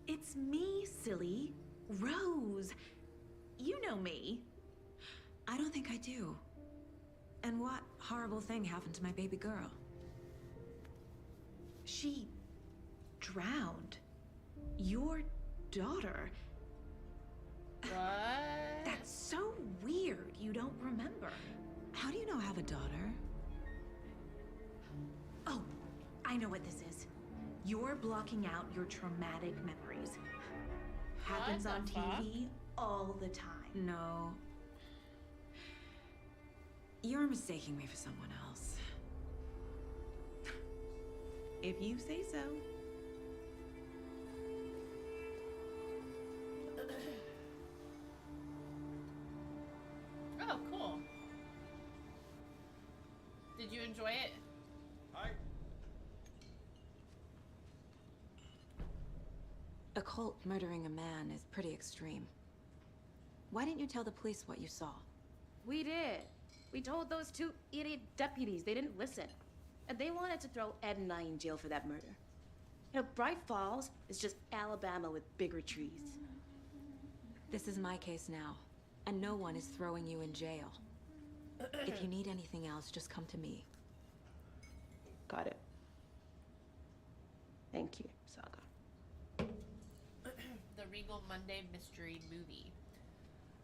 It's me, silly. Rose. You know me. I don't think I do. And what horrible thing happened to my baby girl? She drowned. Your daughter. What? That's so weird. You don't remember. How do you know I have a daughter? Oh, I know what this is. You're blocking out your traumatic memories. Happens What on the fuck? TV all the time. No. You're mistaking me for someone else. If you say so. Oh, cool. Did you enjoy it? A cult murdering a man is pretty extreme. Why didn't you tell the police what you saw? We did. We told those two idiot deputies. They didn't listen. And they wanted to throw Ed and I in jail for that murder. You know, Bright Falls is just Alabama with bigger trees. This is my case now, and no one is throwing you in jail. If you need anything else, just come to me. Got it. Thank you, Saga. The Regal Monday Mystery Movie.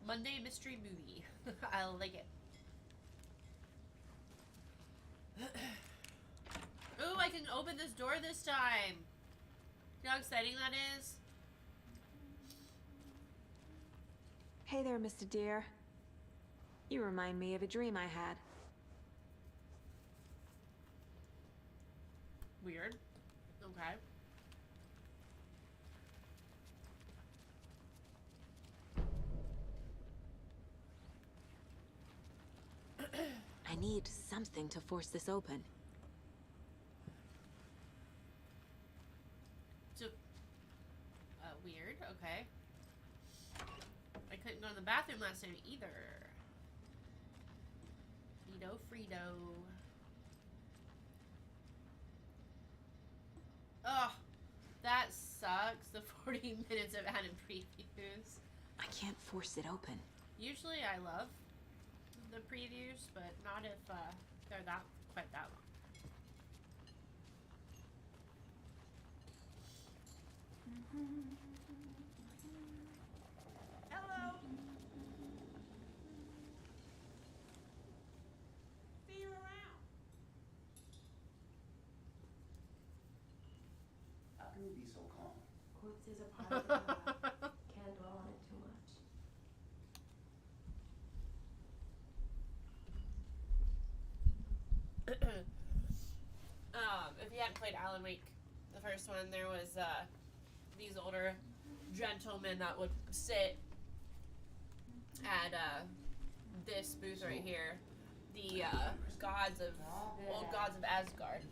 Monday Mystery Movie. I like it. Ooh, I can open this door this time. You know how exciting that is? Hey there, Mr. Deer. You remind me of a dream I had. Weird. Okay. I need something to force this open. So, weird. Okay. I couldn't go to the bathroom last night either. Frito. Ugh. That sucks. The 40 minutes of added previews. I can't force it open. Usually I love the previews, but not if they're quite that long. Hello. See you around. How can you be so calm? Quartz is a part of the lab. Can't dwell on it too much. If you hadn't played Alan Wake, the first one, there was these older gentlemen that would sit at this booth right here, the old gods of Asgard,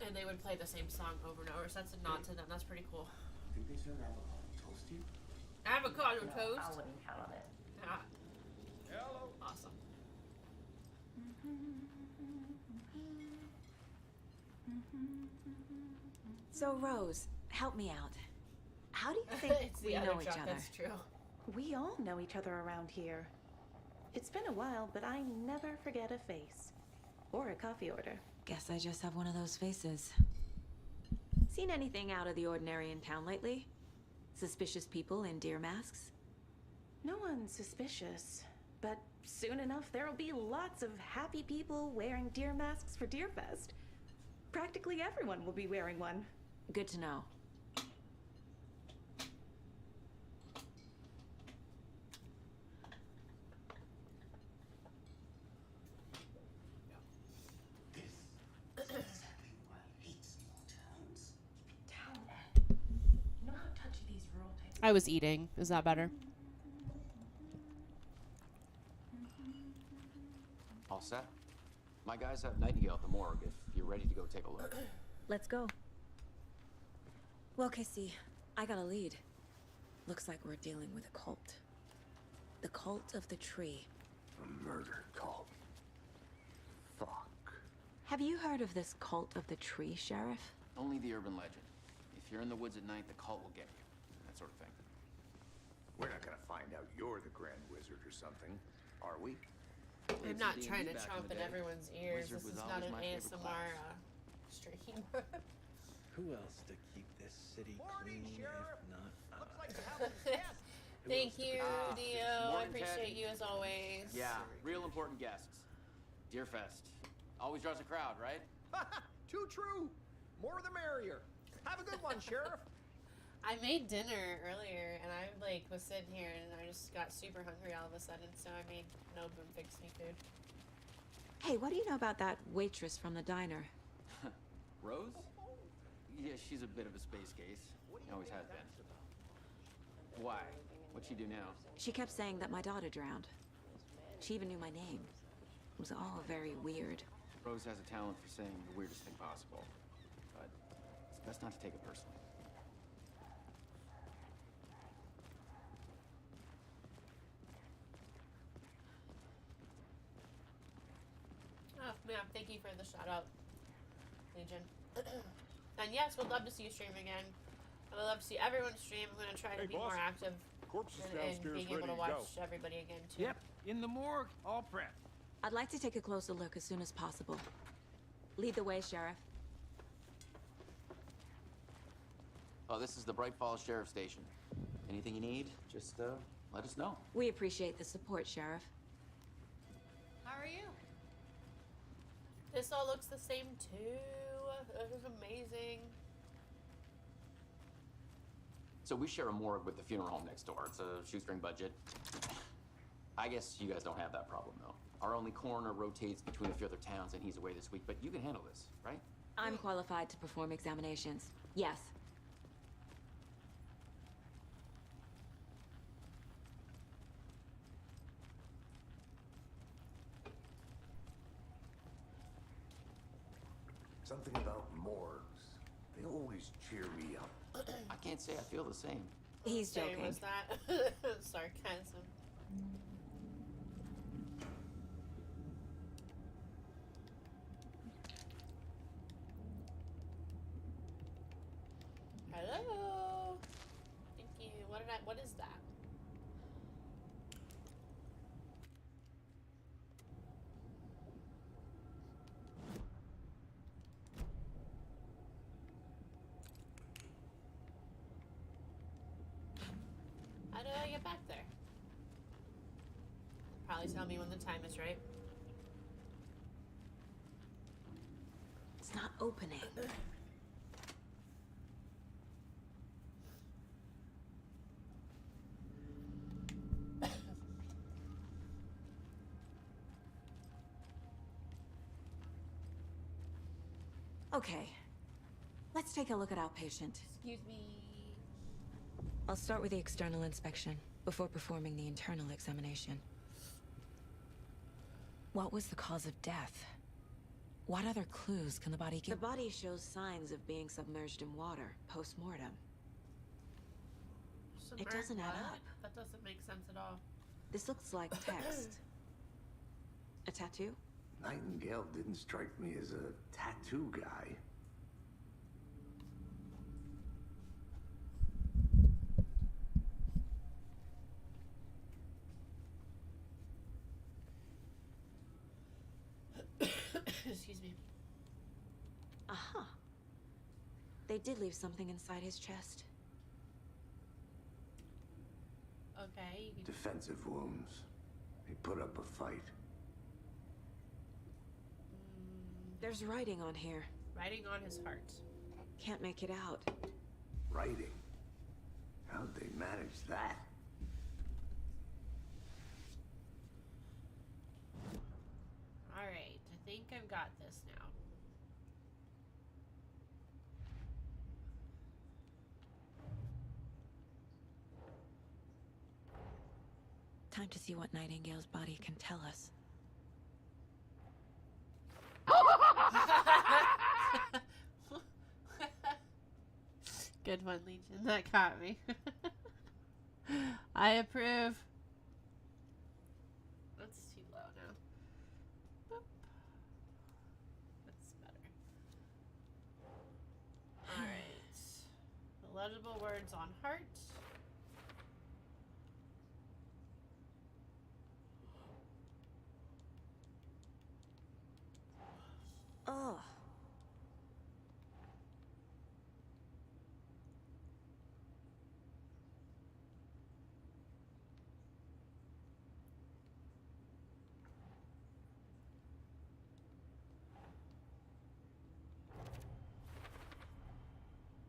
and they would play the same song over and over. So that's a nod to them. That's pretty cool. Think they serve avocado toast here? Avocado toast. I wouldn't count on it. Yeah. Hello. Awesome. So, Rose, help me out. How do you think It's the we other know each Chuck, other? That's true. We all know each other around here. It's been a while, but I never forget a face. Or a coffee order. Guess I just have one of those faces. Seen anything out of the ordinary in town lately? Suspicious people in deer masks? No one's suspicious. But soon enough, there'll be lots of happy people wearing deer masks for Deerfest. Practically everyone will be wearing one. Good to know. This is exactly why I hate small towns. Town Ed. You know how touchy these rural types I was eating. Is that better? All set? My guys have Nightingale at the morgue if you're ready to go take a look. Let's go. Well, Casey, I got a lead. Looks like we're dealing with a cult. The cult of the tree. A murder cult. Fuck. Have you heard of this cult of the tree, Sheriff? Only the urban legend. If you're in the woods at night, the cult will get you. That sort of thing. We're not gonna find out you're the Grand Wizard or something, are we? I'm not trying to chomp in everyone's ears. Wizard This is was not always an my favorite ASMR class. stream. Who else to keep this city clean if not us? Thank you, Dio. I Morning, appreciate Ted. you as always. Yeah, real important guests. Deerfest. Always draws a crowd, right? Too true. More the merrier. Have a good one, Sheriff. I made dinner earlier, and I like was sitting here, and I just got super hungry all of a sudden. So I made Nobun fix me food. Hey, what do you know about that waitress from the diner? Rose? Yeah, she's a bit of a space case. Always has been. Why? What'd she do now? She kept saying that my daughter drowned. She even knew my name. It was all very weird. Rose has a talent for saying the weirdest thing possible. But it's best not to take it personally. Oh, yeah, thank you for the shout out, Legion. And yes, we'd love to see you stream again. I would love to see everyone stream. I'm going to try to be more active and being able to watch everybody again, too. Yep, in the morgue, all prepped. I'd like to take a closer look as soon as possible. Lead the way, Sheriff. Oh, this is the Bright Falls Sheriff Station. Anything you need, just let us know. We appreciate the support, Sheriff. How are you? This all looks the same, too. This is amazing. So we share a morgue with the funeral home next door. It's a shoestring budget. I guess you guys don't have that problem, though. Our only coroner rotates between a few other towns, and he's away this week. But you can handle this, right? I'm qualified to perform examinations. Yes. Something about morgues. They always cheer me up. I can't say I feel the same. He's Say, joking. was that sarcasm? Hello. Thank you. What is that? How do I get back there? Probably tell me when the time is right. It's not opening. Okay. Let's take a look at outpatient. Excuse me. I'll start with the external inspection before performing the internal examination. What was the cause of death? What other clues can the body give? The body shows signs of being submerged in water post-mortem. It doesn't add up. That doesn't make sense at all. This looks like text. A tattoo? Nightingale didn't strike me as a tattoo guy. Excuse me. Aha. They did leave something inside his chest. Okay. You can... Defensive wounds. He put up a fight. There's writing on here. Writing on his heart. Can't make it out. Writing? How'd they manage that? Alright, I think I've got this now. Time to see what Nightingale's body can tell us. Good one, Legion. That caught me. I approve. That's too low now. Boop. That's better. Alright. Illegible words on heart. Oh.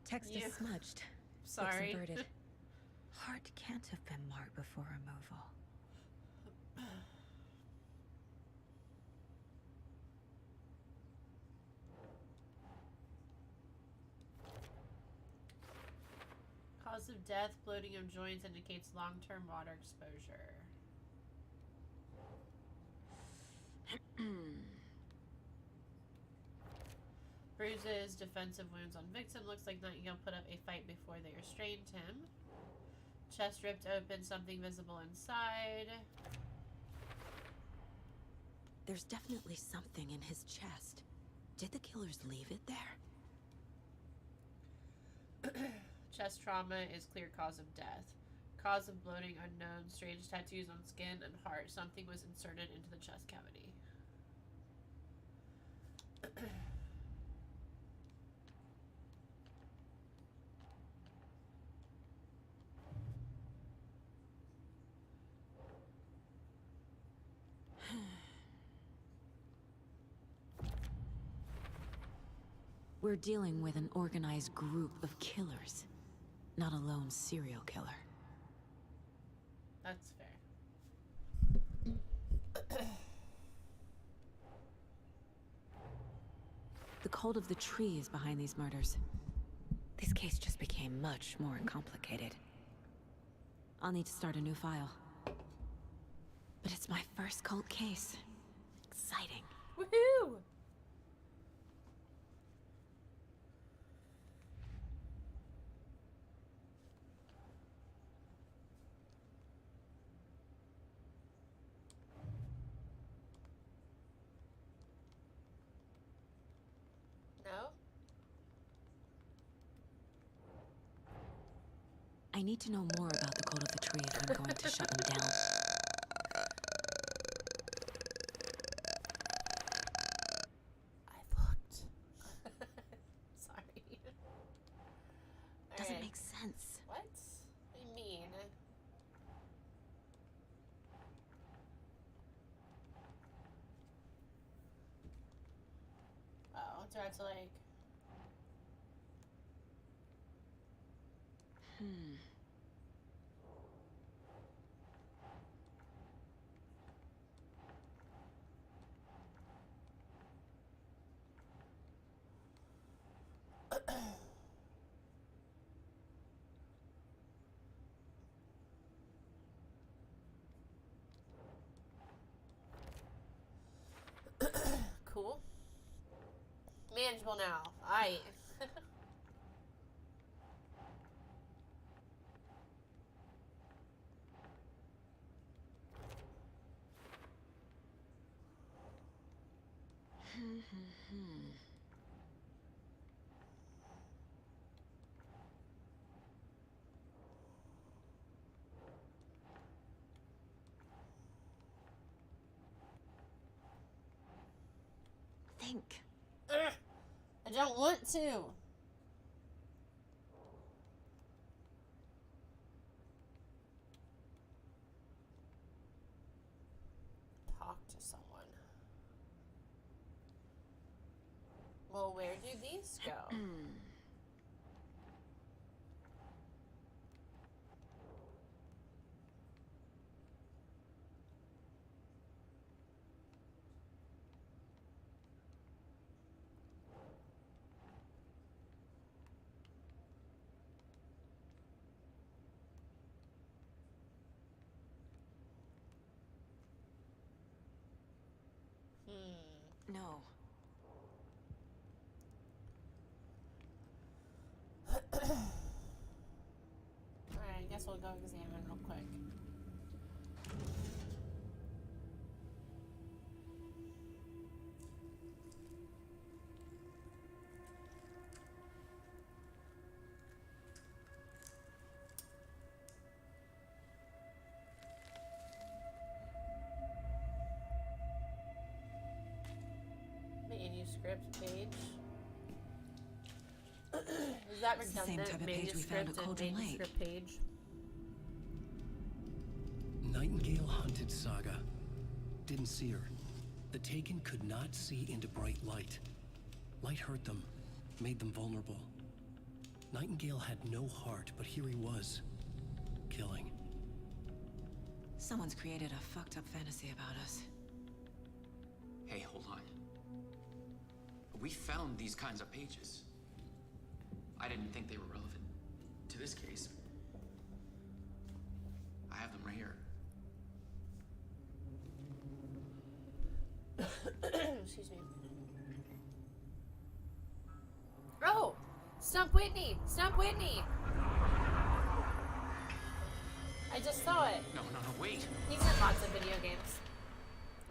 Text is smudged. Sorry. Looks inverted. Heart can't have been marked before removal. Cause of death, bloating of joints indicates long-term water exposure. Bruises, defensive wounds on victim. Looks like Nightingale put up a fight before they restrained him. Chest ripped open, something visible inside. There's definitely something in his chest. Did the killers leave it there? Chest trauma is clear cause of death. Cause of bloating unknown. Strange tattoos on skin and heart. Something was inserted into the chest cavity. We're dealing with an organized group of killers, not a lone serial killer. That's fair. The cult of the tree is behind these murders. This case just became much more complicated. I'll need to start a new file. But it's my first cult case. Exciting. Woohoo! I need to know more about the code of the tree if I'm going to shut them down. Sorry. Doesn't Alright. make sense. What? What do you mean? Oh, do I have to like... Cool. Manageable now. Aight. Think. I don't want to. Talk to someone. Well, where do these go? No. Alright, I guess we'll go examine real quick. Manuscript page. Is that It's the same redundant? type of page we found at Manuscript and Cauldron Lake. manuscript page. Nightingale hunted Saga. Didn't see her. The Taken could not see into bright light. Light hurt them, made them vulnerable. Nightingale had no heart, but here he was, killing. Someone's created a fucked up fantasy about us. Hey, hold on. We found these kinds of pages. I didn't think they were relevant to this case. I have them right here. Excuse me. Oh! Stump Whitney! Stump Whitney! I just saw it. No, wait. He's in lots of video games.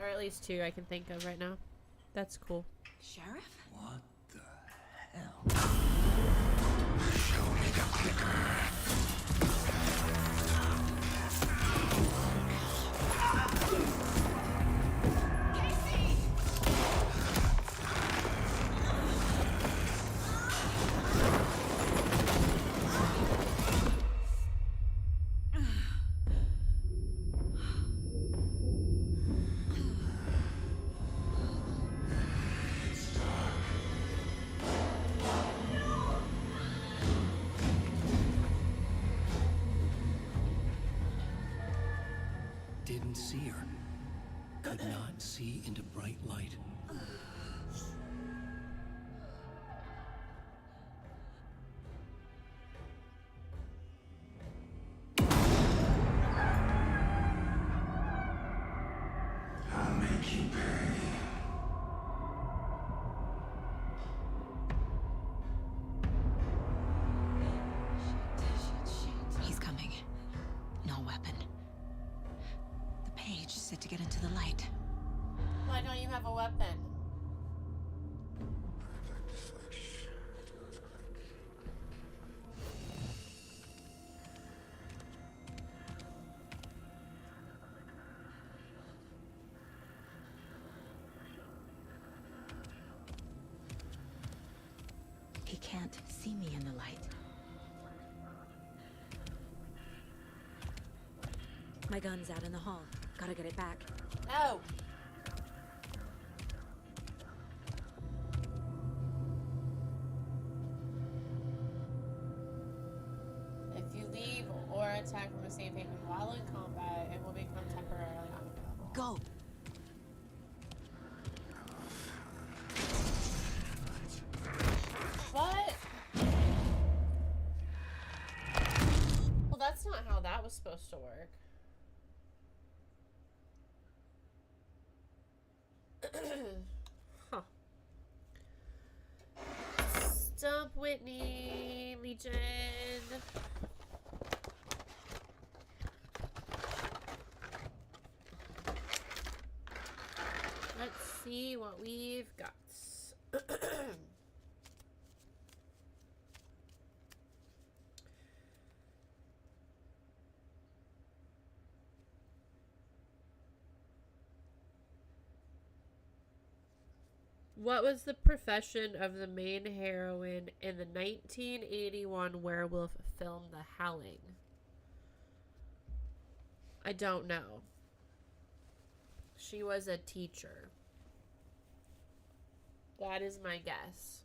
Or at least two I can think of right now. That's cool. Sheriff? What the hell? Show me the clicker. Didn't see her. Could not see into bright light. I'll make you pay. He's coming. No weapon. The page said to get into the light. Why don't you have a weapon? can't see me in the light. My gun's out in the hall. Gotta get it back. No. If you leave or attack from a safe haven while in combat, it will become temporarily unavailable. Go! What? Well, that's not how that was supposed to work. Huh. Stump Whitney, Legion. Let's see what we've got. What was the profession of the main heroine in the 1981 werewolf film The Howling? I don't know. She was a teacher. That is my guess.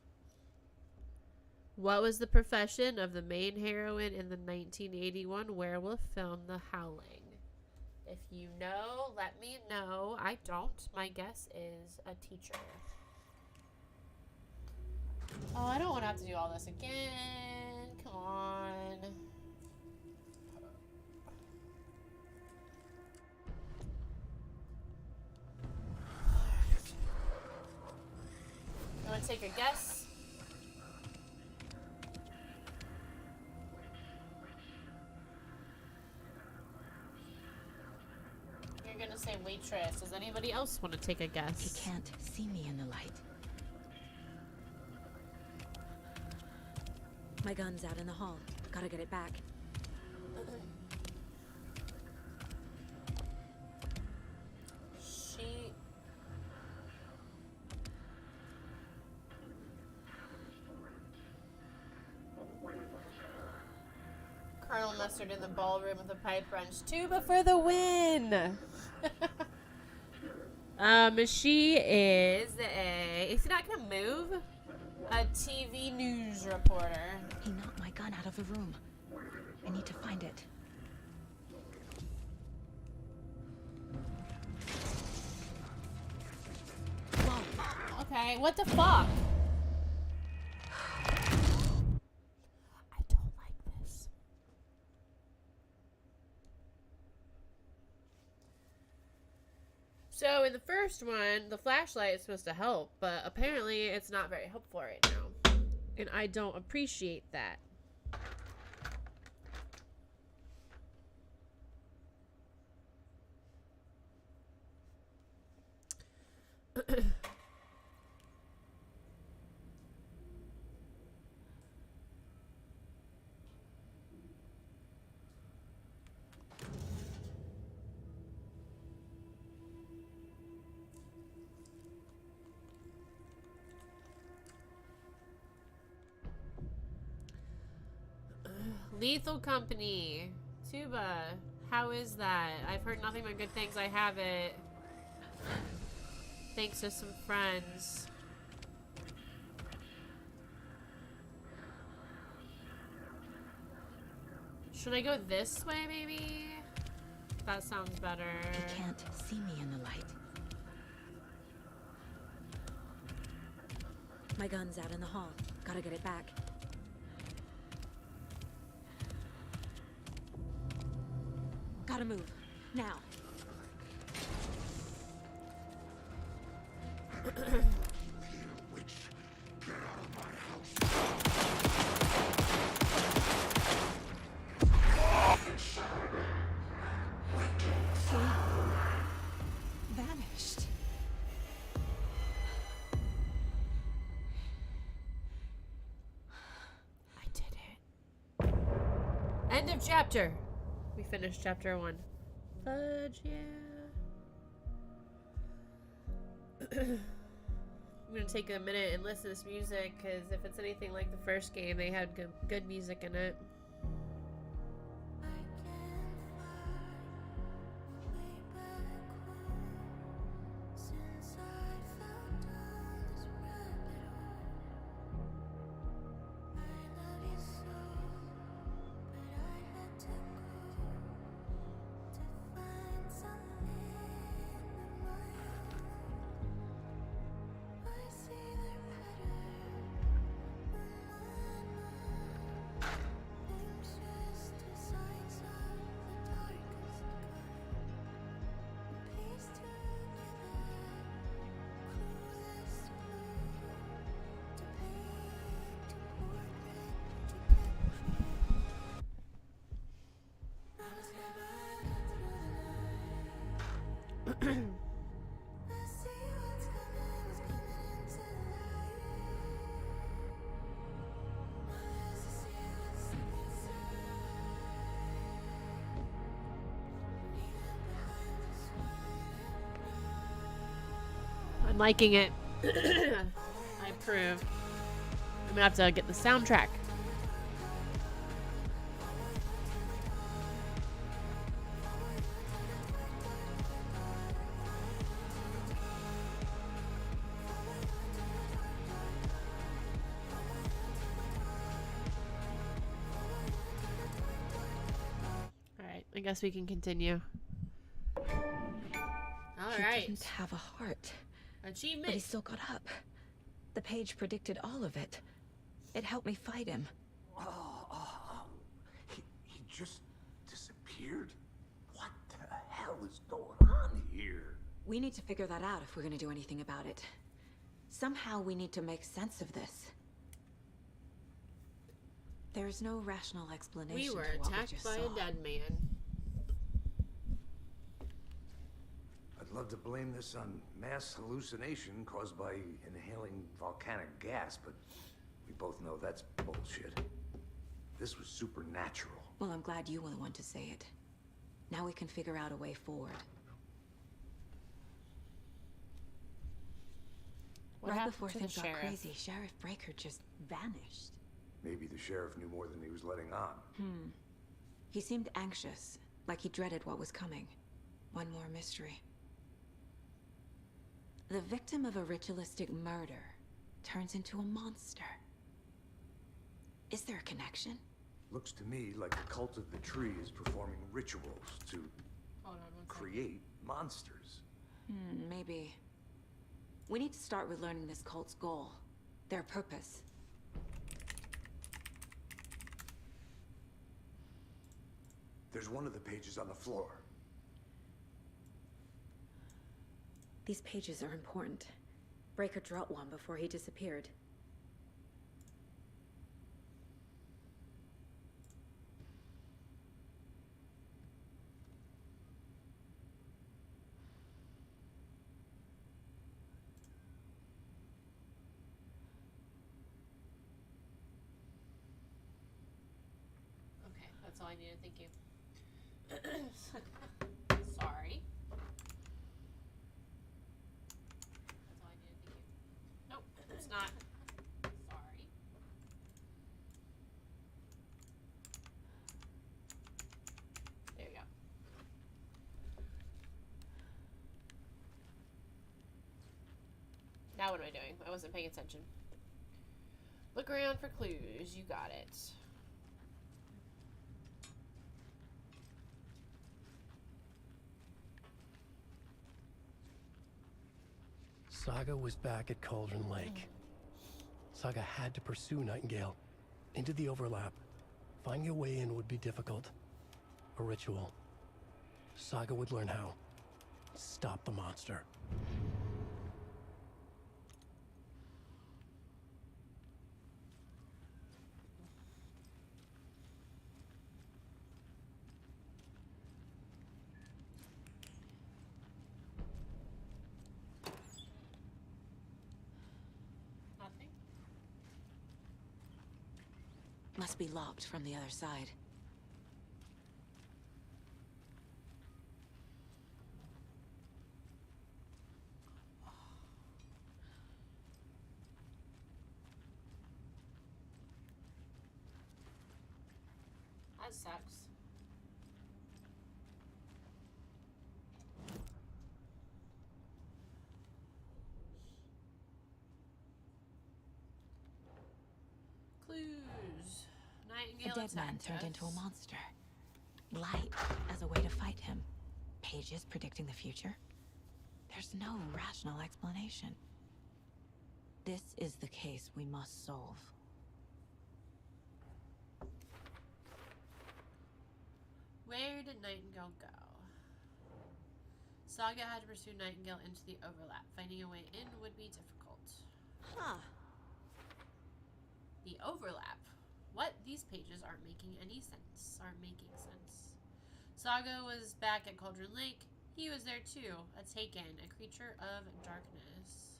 What was the profession of the main heroine in the 1981 werewolf film The Howling? If you know, let me know. I don't. My guess is a teacher. Oh, I don't want to have to do all this again. Come on. You want to take a guess? You're going to say waitress. Does anybody else want to take a guess? He can't see me in the light. My gun's out in the hall. Gotta get it back. She... Colonel Mustard in the ballroom with a pipe wrench. Tuba for the win! She is a... Is he not gonna move? A TV news reporter. He knocked my gun out of the room. I need to find it. Whoa. Okay, what the fuck? I don't like this. So in the first one, the flashlight is supposed to help, but apparently it's not very helpful right now. And I don't appreciate that. Lethal Company. Tuba. How is that? I've heard nothing but good things. I have it. Thanks to some friends. Should I go this way, maybe? That sounds better. He can't see me in the light. My gun's out in the hall. Gotta get it back. Gotta move. Now. Vanished. I did it. End of chapter. We finished chapter 1. Fudge, yeah. I'm gonna take a minute and listen to this music, because if it's anything like the first game, they had good music in it. I'm liking it. I approve. I'm gonna have to get the soundtrack. Alright, I guess we can continue. He Alright. didn't have a heart. Achievement. But he still got up. The page predicted all of it. It helped me fight him. He just disappeared? What the hell is going on here? We need to figure that out if we're going to do anything about it. Somehow we need to make sense of this. There is no rational explanation. We were to what we attacked just by saw. a dead man. I'd love to blame this on mass hallucination caused by inhaling volcanic gas, but we both know that's bullshit. This was supernatural. Well, I'm glad you were the one to say it. Now we can figure out a way forward. What Right happened before to the things got sheriff? crazy, Sheriff Breaker just vanished. Maybe the sheriff knew more than he was letting on. He seemed anxious, like he dreaded what was coming. One more mystery. The victim of a ritualistic murder turns into a monster. Is there a connection? Looks to me like the cult of the tree is performing rituals to Hold on one second. create monsters. Maybe. We need to start with learning this cult's goal. Their purpose. There's one of the pages on the floor. These pages are important. Breaker dropped one before he disappeared. Okay, that's all I needed. Thank you. Sorry. That's all I needed. Thank you. Nope, it's not. Sorry. There you go. Now what am I doing? I wasn't paying attention. Look around for clues. You got it. Saga was back at Cauldron Lake. Saga had to pursue Nightingale into the overlap. Finding a way in would be difficult. A ritual. Saga would learn how. Stop the monster. Nothing. Must be locked from the other side. That sucks. Clues. Nightingale A dead man attacked turned us. into a monster. Light as a way to fight him. Pages predicting the future. There's no rational explanation. This is the case we must solve. Where did Nightingale go? Saga had to pursue Nightingale into the overlap. Finding a way in would be difficult. Huh. The overlap. What? These pages aren't making any sense. Saga was back at Cauldron Lake. He was there too. A Taken, a creature of darkness.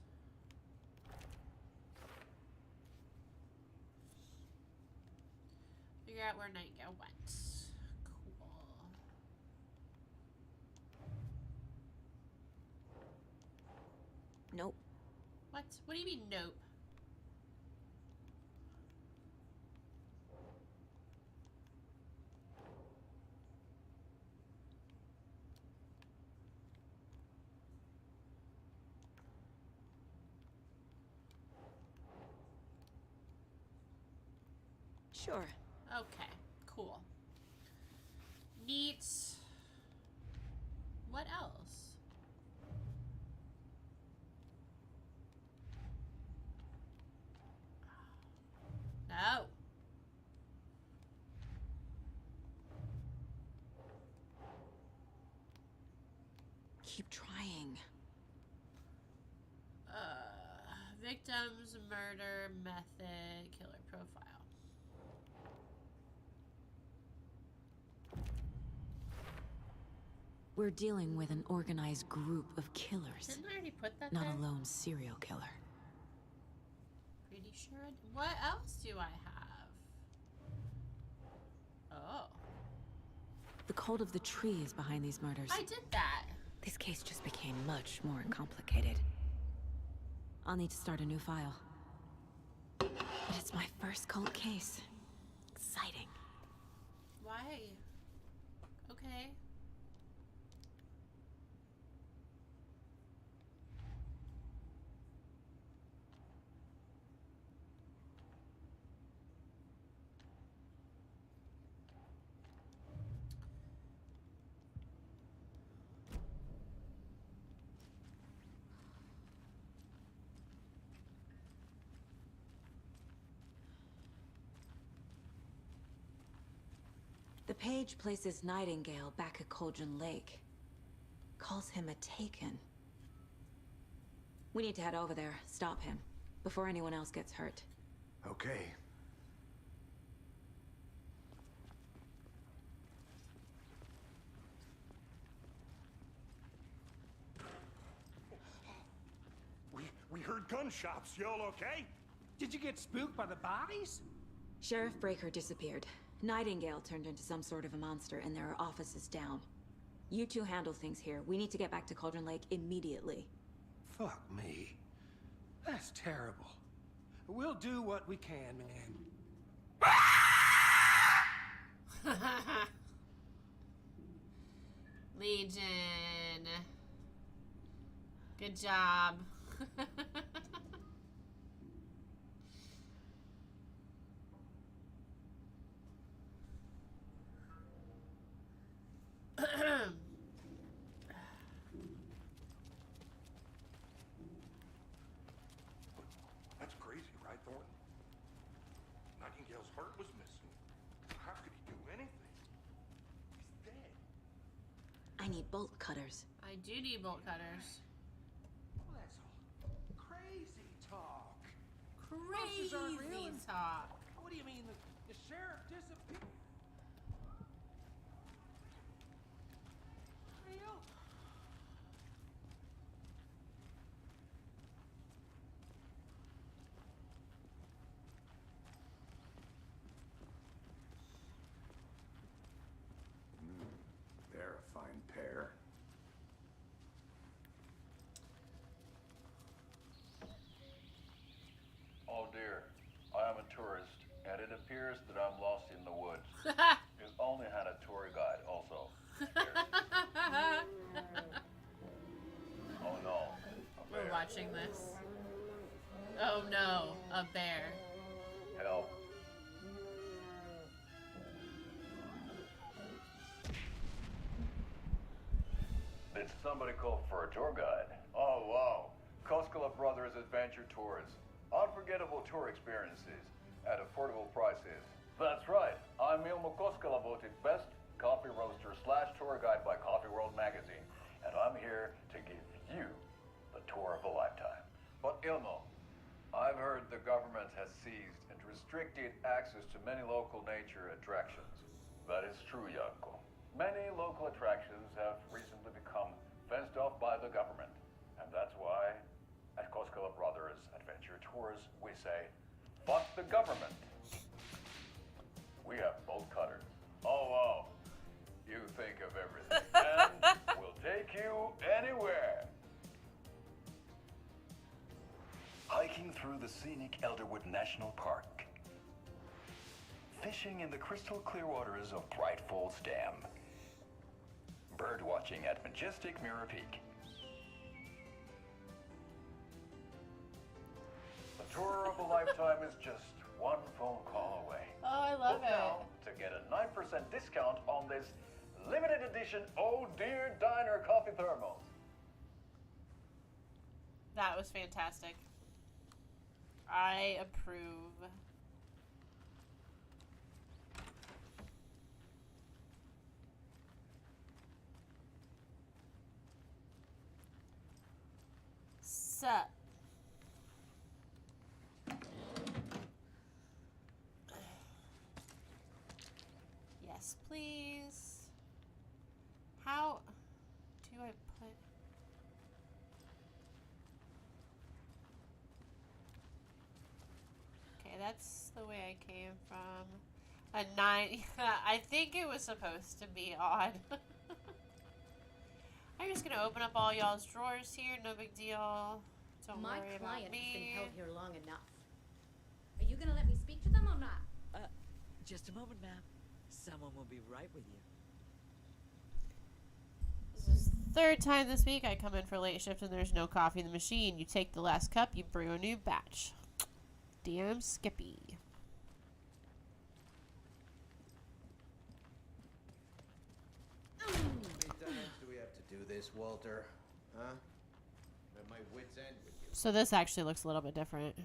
Figure out where Nightingale went. Cool. Nope. What? What do you mean, nope? Sure. Okay, cool. Neat. What else? No. Keep trying. Victims, murder, method, killer profile. We're dealing with an organized group of killers. Didn't I already put that Not there? a lone serial killer. Pretty sure. What else do I have? Oh. The cult of the tree is behind these murders. I did that. This case just became much more complicated. I'll need to start a new file. But it's my first cult case. Exciting. Why? Okay. The page places Nightingale back at Cauldron Lake. Calls him a Taken. We need to head over there, stop him, before anyone else gets hurt. Okay. We heard gunshots. Y'all okay? Did you get spooked by the bodies? Sheriff Breaker disappeared. Nightingale turned into some sort of a monster, and there are offices down. You two handle things here. We need to get back to Cauldron Lake immediately. Fuck me. That's terrible. We'll do what we can, man. Legion. Good job. That's crazy, right, Thornton? Nightingale's heart was missing. How could he do anything? He's dead. I need bolt cutters. I do need bolt cutters. Well, that's all crazy talk. Crazy talk. What do you mean the sheriff disappeared? Real? They're a fine pair. Oh dear, I am a tourist, and it appears that I'm lost in the woods. Is only had a tour guide also. Oh no. We're watching this. Oh no, a bear. Help. Did somebody call for a tour guide? Oh wow. Koskela Brothers Adventure Tours. Unforgettable tour experiences at affordable prices. That's right. I'm Ilmo Koskela, voted best coffee roaster / tour guide by Coffee World magazine. And I'm here to give you the tour of a lifetime. But Ilmo, I've heard the government has seized and restricted access to many local nature attractions. That is true, Janko. Many local attractions have recently become fenced off by the government. And that's why, at Koskela Brothers Adventure Tours, we say, fuck the government. We have bolt cutters. Oh, wow. You think of everything. And we'll take you anywhere. Hiking through the scenic Elderwood National Park. Fishing in the crystal clear waters of Bright Falls Dam. Bird watching at majestic Mirror Peak. The tour of a lifetime is just one phone call away. Oh, I love Book it. now to get a 9% discount on this limited edition Oh Dear Diner coffee thermos. That was fantastic. I approve. Sup. Yes, please. How do I put... Okay, that's the way I came from. A 9. I think it was supposed to be odd. I'm just gonna open up all y'all's drawers here. No big deal. Don't My worry client about me. has been held here long enough. Are you gonna let me speak to them or not? Just a moment, ma'am. Someone will be right with you. This is the third time this week I come in for late shift and there's no coffee in the machine. You take the last cup, you brew a new batch. Damn Skippy. How many times do we have to do this, Walter? Huh? I'm at my wit's end with you. So this actually looks a little bit different.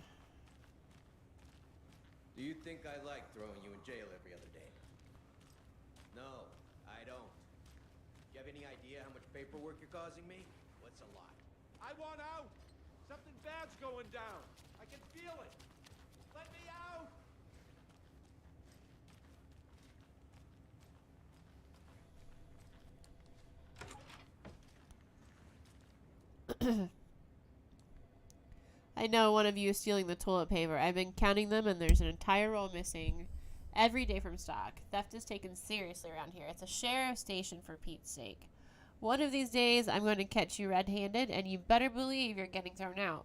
Do you think I like throwing you in jail every other day? No, I don't. You have any idea how much paperwork you're causing me? What's a lot? I want out! Something bad's going down. I can feel it. Let me out! I know one of you is stealing the toilet paper. I've been counting them and there's an entire roll missing every day from stock. Theft is taken seriously around here. It's a sheriff's station for Pete's sake. One of these days I'm going to catch you red-handed and you better believe you're getting thrown out.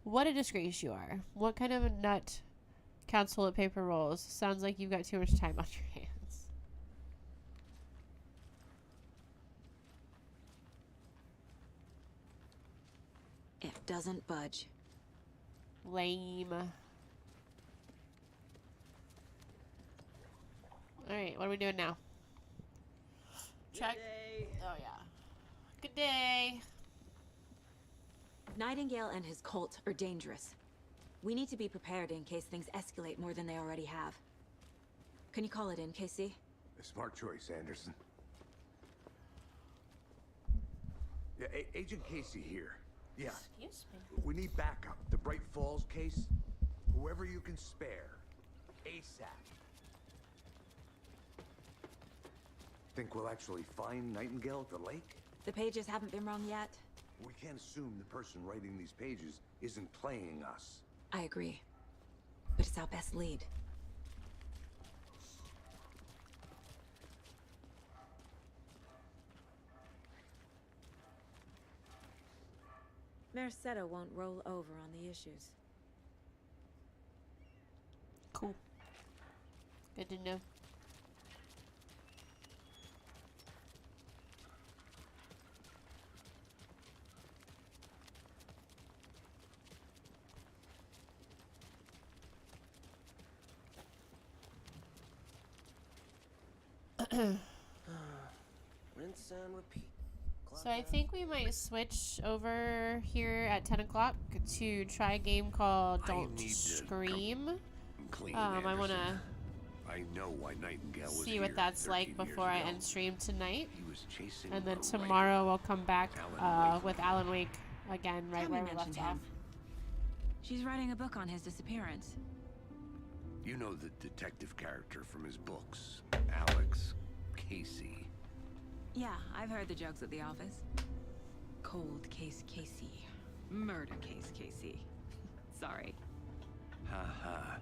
What a disgrace you are. What kind of a nut counts toilet paper rolls? Sounds like you've got too much time on your hands. It doesn't budge. Lame. Alright, what are we doing now? Check. Oh, yeah. Good day. Nightingale and his cult are dangerous. We need to be prepared in case things escalate more than they already have. Can you call it in, KC? A smart choice, Anderson. Yeah, Agent Casey here. Yeah. Excuse me. We need backup. The Bright Falls case. Whoever you can spare. ASAP. Think we'll actually find Nightingale at the lake? The pages haven't been wrong yet. We can't assume the person writing these pages isn't playing us. I agree. But it's our best lead. Merced won't roll over on the issues. Cool. Good to know. Rinse and repeat. So I think we might switch over here at 10 o'clock to try a game called Don't Scream. I want to I know why Nightingale was see here what that's 13 like years before I ago. end stream tonight. He was chasing And then a tomorrow we'll come back with Alan Wake again, right Tammy where we mentioned left off. him. She's writing a book on his disappearance. You know the detective character from his books, Alex Casey. Yeah, I've heard the jokes at the office. Cold case Casey. Murder case Casey. Sorry. Ha ha.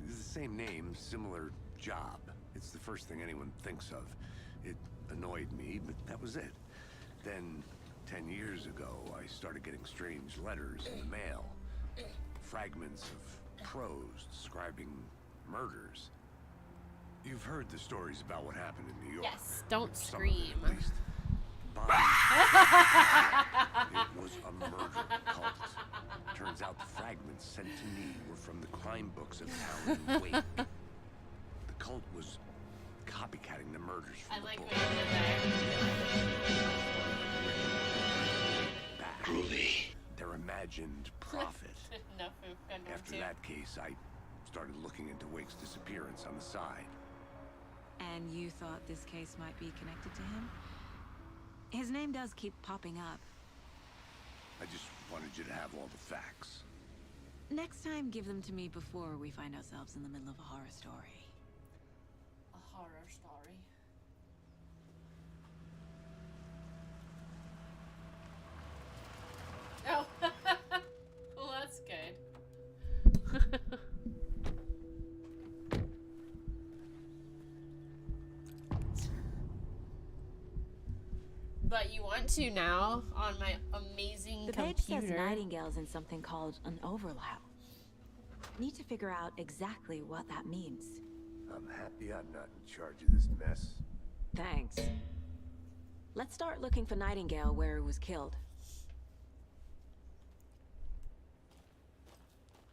It's the same name, similar job. It's the first thing anyone thinks of. It annoyed me, but that was it. Then, 10 years ago, I started getting strange letters in the mail. Fragments of prose describing murders. You've heard the stories about what happened in New York. Yes, don't Some of it, scream. at least. It was a murder cult. Turns out the fragments sent to me were from the crime books of Alan Wake. The cult was copycatting the murders from the book. Back. Their imagined prophet. No food. After that case, I started looking into Wake's disappearance on the side. And you thought this case might be connected to him? His name does keep popping up. I just wanted you to have all the facts. Next time, give them to me before we find ourselves in the middle of a horror story. A horror story. Oh, well, that's good. But you want to now on my amazing The computer. page says Nightingale's in something called an overlap. Need to figure out exactly what that means. I'm happy I'm not in charge of this mess. Thanks. Let's start looking for Nightingale where he was killed.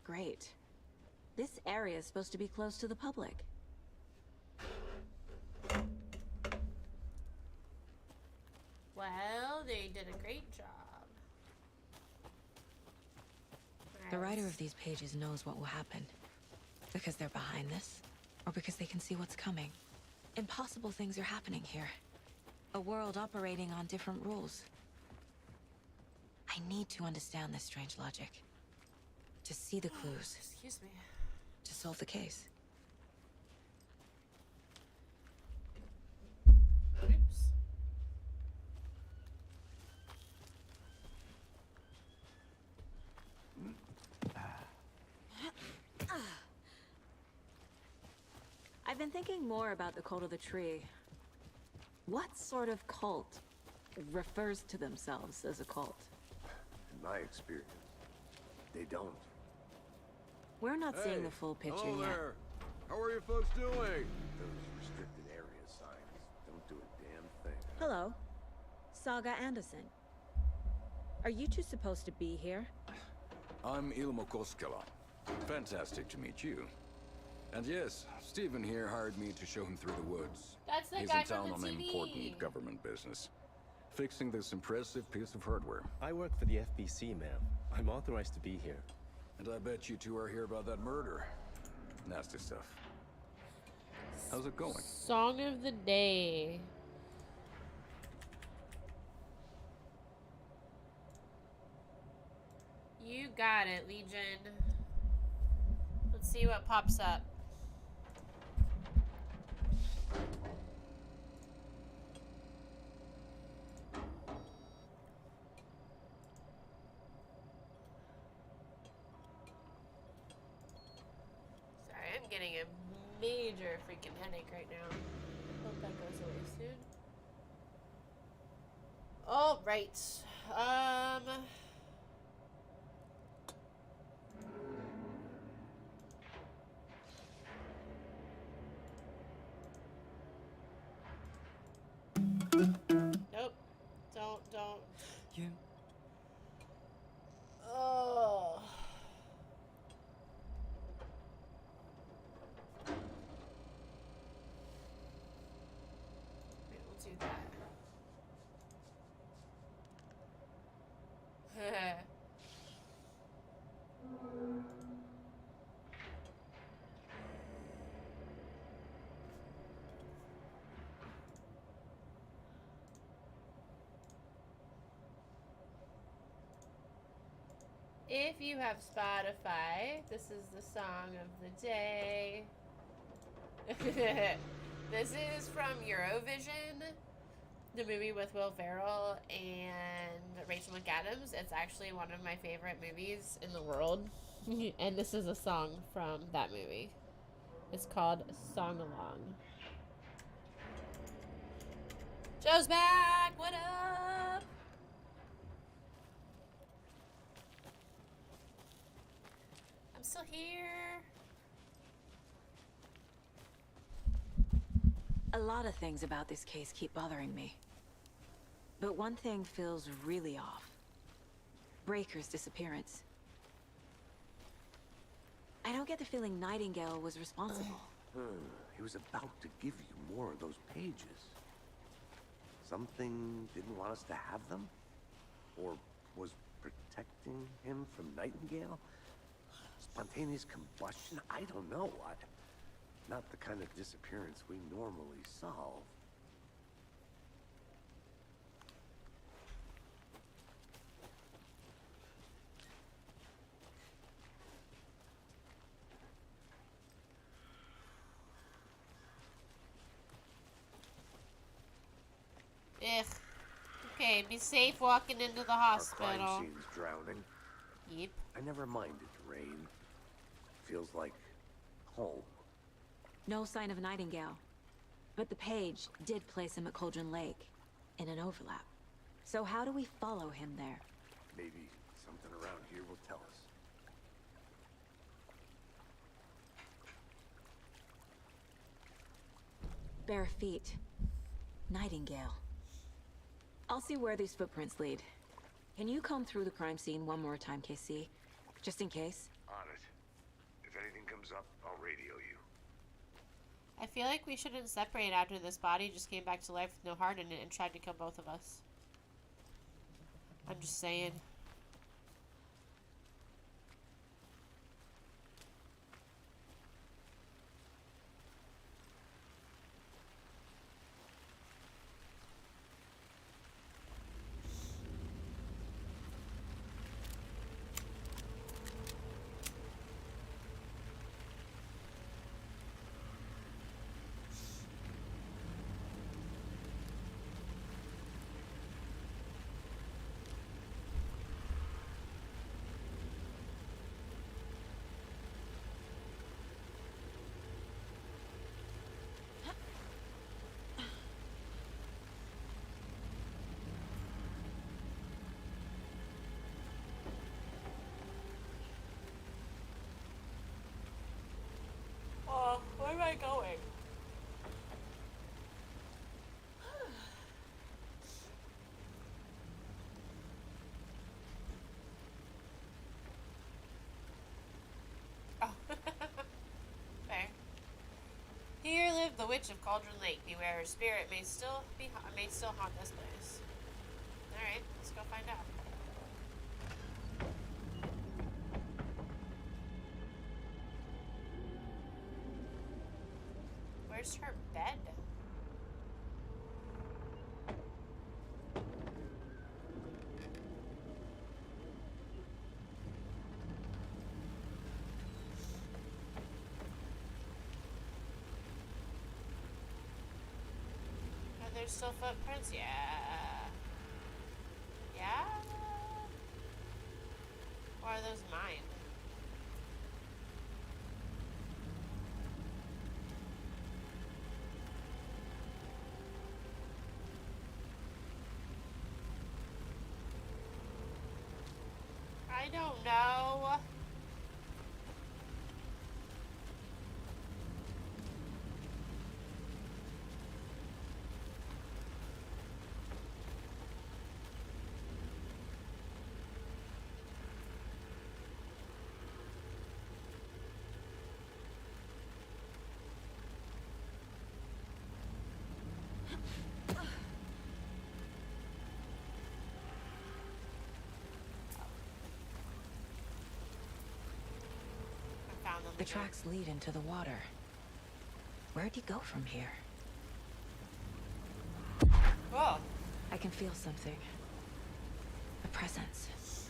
Great. This area is supposed to be close to the public. Well, they did a great job. The writer of these pages knows what will happen. Because they're behind this, or because they can see what's coming. Impossible things are happening here. A world operating on different rules. I need to understand this strange logic. To see the clues. Excuse me. To solve the case. Oops. I've been thinking more about the cult of the tree. What sort of cult refers to themselves as a cult? In my experience, they don't. We're not seeing the full picture hello yet. there. How are you folks doing? Those restricted area signs don't do a damn thing. Hello. Saga Anderson. Are you two supposed to be here? I'm Ilmo Koskela. Fantastic to meet you. And yes, Stephen here hired me to show him through the woods. That's the He's guy in town from the on an TV. important government business. Fixing this impressive piece of hardware. I work for the FBC, ma'am. I'm authorized to be here. And I bet you two are here about that murder. Nasty stuff. How's it going? Song of the day. You got it, Legion. Let's see what pops up. Sorry, I'm getting a major freaking headache right now. Hope that goes away soon. All right. Nope. Don't. You. Oh. If you have Spotify, this is the song of the day. This is from Eurovision, the movie with Will Ferrell and Rachel McAdams. It's actually one of my favorite movies in the world. And this is a song from that movie. It's called Song Along. Joe's back! What up? I'm still here. A lot of things about this case keep bothering me. But one thing feels really off. Breaker's disappearance. I don't get the feeling Nightingale was responsible. He was about to give you more of those pages. Something didn't want us to have them? Or was protecting him from Nightingale? Spontaneous combustion? I don't know. Not the kind of disappearance we normally solve. Ugh. Okay, be safe walking into the hospital. Our crime scene's drowning. Yep. I never minded rain. Feels like home. No sign of Nightingale. But the page did place him at Cauldron Lake, in an overlap. So how do we follow him there? Maybe something around here will tell us. Bare feet. Nightingale. I'll see where these footprints lead. Can you comb through the crime scene one more time, KC? Just in case? On it. If anything comes up, I'll radio you. I feel like we shouldn't separate after this body just came back to life with no heart in it and tried to kill both of us. I'm just saying. Where am I going? Oh. Fair. Here lived the witch of Cauldron Lake. Beware, her spirit may still haunt this place. All right, let's go find out. Where's her bed? Are there still footprints? Yeah. Yeah? Or are those mine? I don't know. The tracks lead into the water. Where'd he go from here? Whoa. I can feel something. A presence.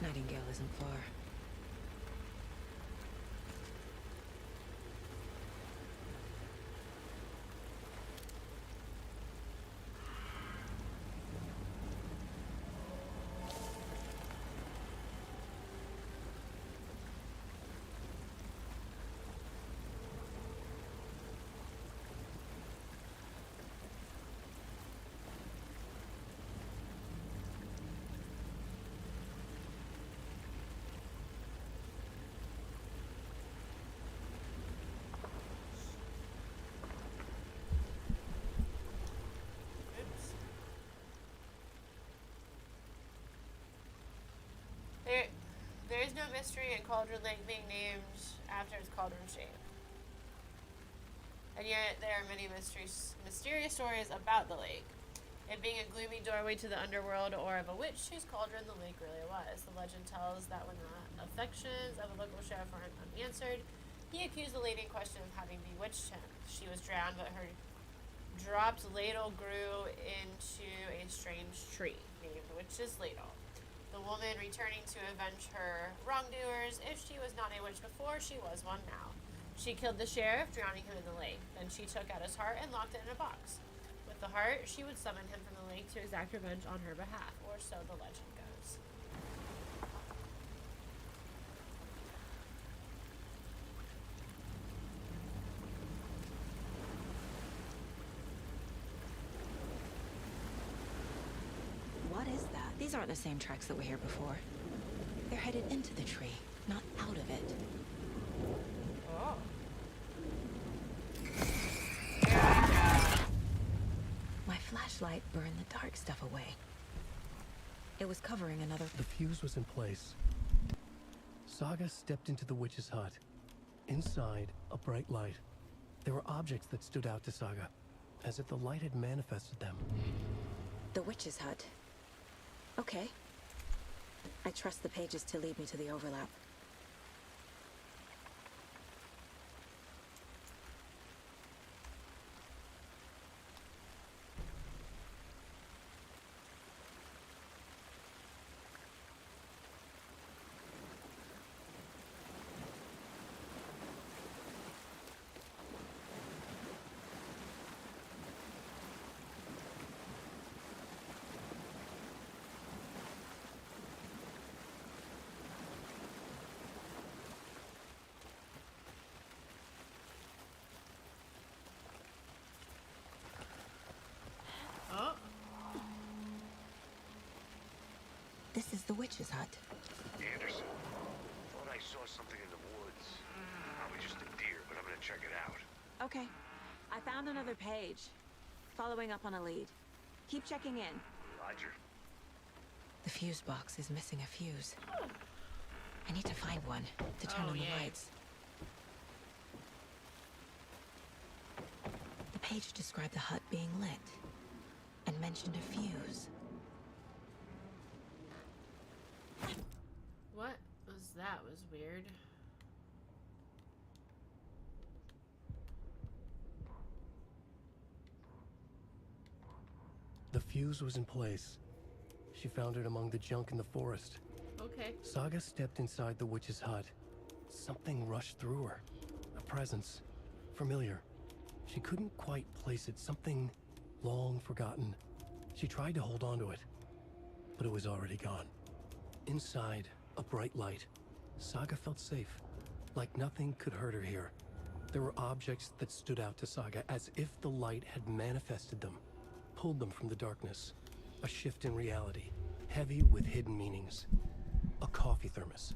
Nightingale isn't far. There is no mystery in Cauldron Lake being named after its cauldron shape. And yet, there are many mysterious stories about the lake. It being a gloomy doorway to the underworld or of a witch whose cauldron the lake really was. The legend tells that when the affections of a local sheriff weren't unanswered, he accused the lady in question of having bewitched him. She was drowned, but her dropped ladle grew into a strange tree named Witch's Ladle. The woman returning to avenge her wrongdoers. If she was not a witch before, she was one now. She killed the sheriff, drowning him in the lake. Then she took out his heart and locked it in a box. With the heart, she would summon him from the lake to exact revenge on her behalf, or so the legend goes. What is that? These aren't the same tracks that were here before. They're headed into the tree, not out of it. Oh. My flashlight burned the dark stuff away. It was covering another... The fuse was in place. Saga stepped into the witch's hut. Inside, a bright light. There were objects that stood out to Saga, as if the light had manifested them. The witch's hut. Okay. I trust the pages to lead me to the overlap. This is the witch's hut. Anderson, thought I saw something in the woods. Probably just a deer, but I'm gonna check it out. Okay. I found another page. Following up on a lead. Keep checking in. Roger. The fuse box is missing a fuse. I need to find one to turn on the lights. The page described the hut being lit and mentioned a fuse. What was that? Was weird. The fuse was in place. She found it among the junk in the forest. Okay. Saga stepped inside the witch's hut. Something rushed through her. A presence. Familiar. She couldn't quite place it. Something long forgotten. She tried to hold on to it, but it was already gone. Inside, a bright light. Saga felt safe, like nothing could hurt her here. There were objects that stood out to Saga as if the light had manifested them, pulled them from the darkness. A shift in reality, heavy with hidden meanings. A coffee thermos,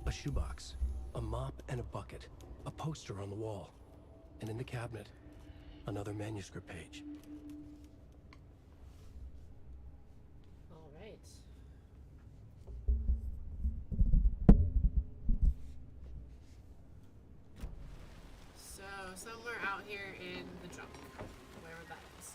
a shoebox, a mop and a bucket, a poster on the wall, and in the cabinet, another manuscript page. All right. So, somewhere out here in the jungle, wherever that is.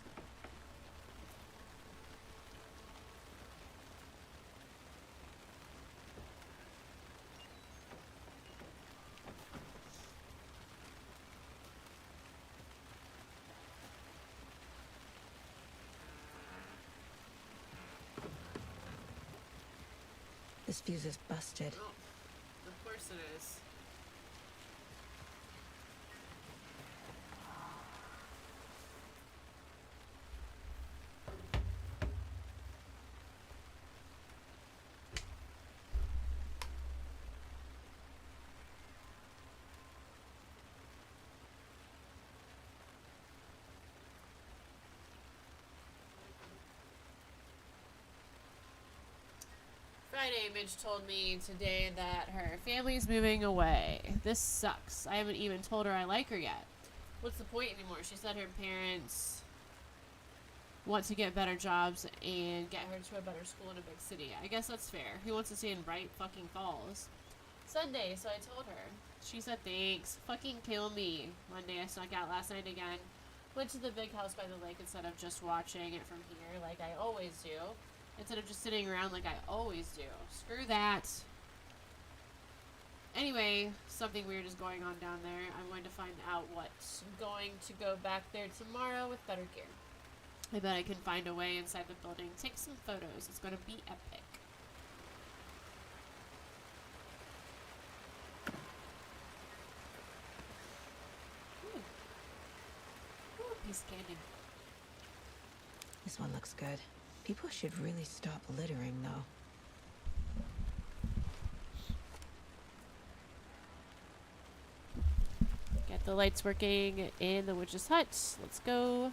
This fuse is busted. Oh, of course it is. Friday, Midge told me today that her family's moving away. This sucks. I haven't even told her I like her yet. What's the point anymore? She said her parents want to get better jobs and get her to a better school in a big city. I guess that's fair. Who wants to stay in Bright fucking Falls? Sunday, so I told her. She said thanks. Fucking kill me. Monday, I snuck out last night again. Went to the big house by the lake instead of just watching it from here like I always do. Instead of just sitting around like I always do. Screw that. Anyway, something weird is going on down there. I'm going to find out what's going to go back there tomorrow with better gear. I bet I can find a way inside the building. Take some photos. It's going to be epic. Ooh, piece of candy. This one looks good. People should really stop littering, though. Get the lights working in the witch's hut. Let's go.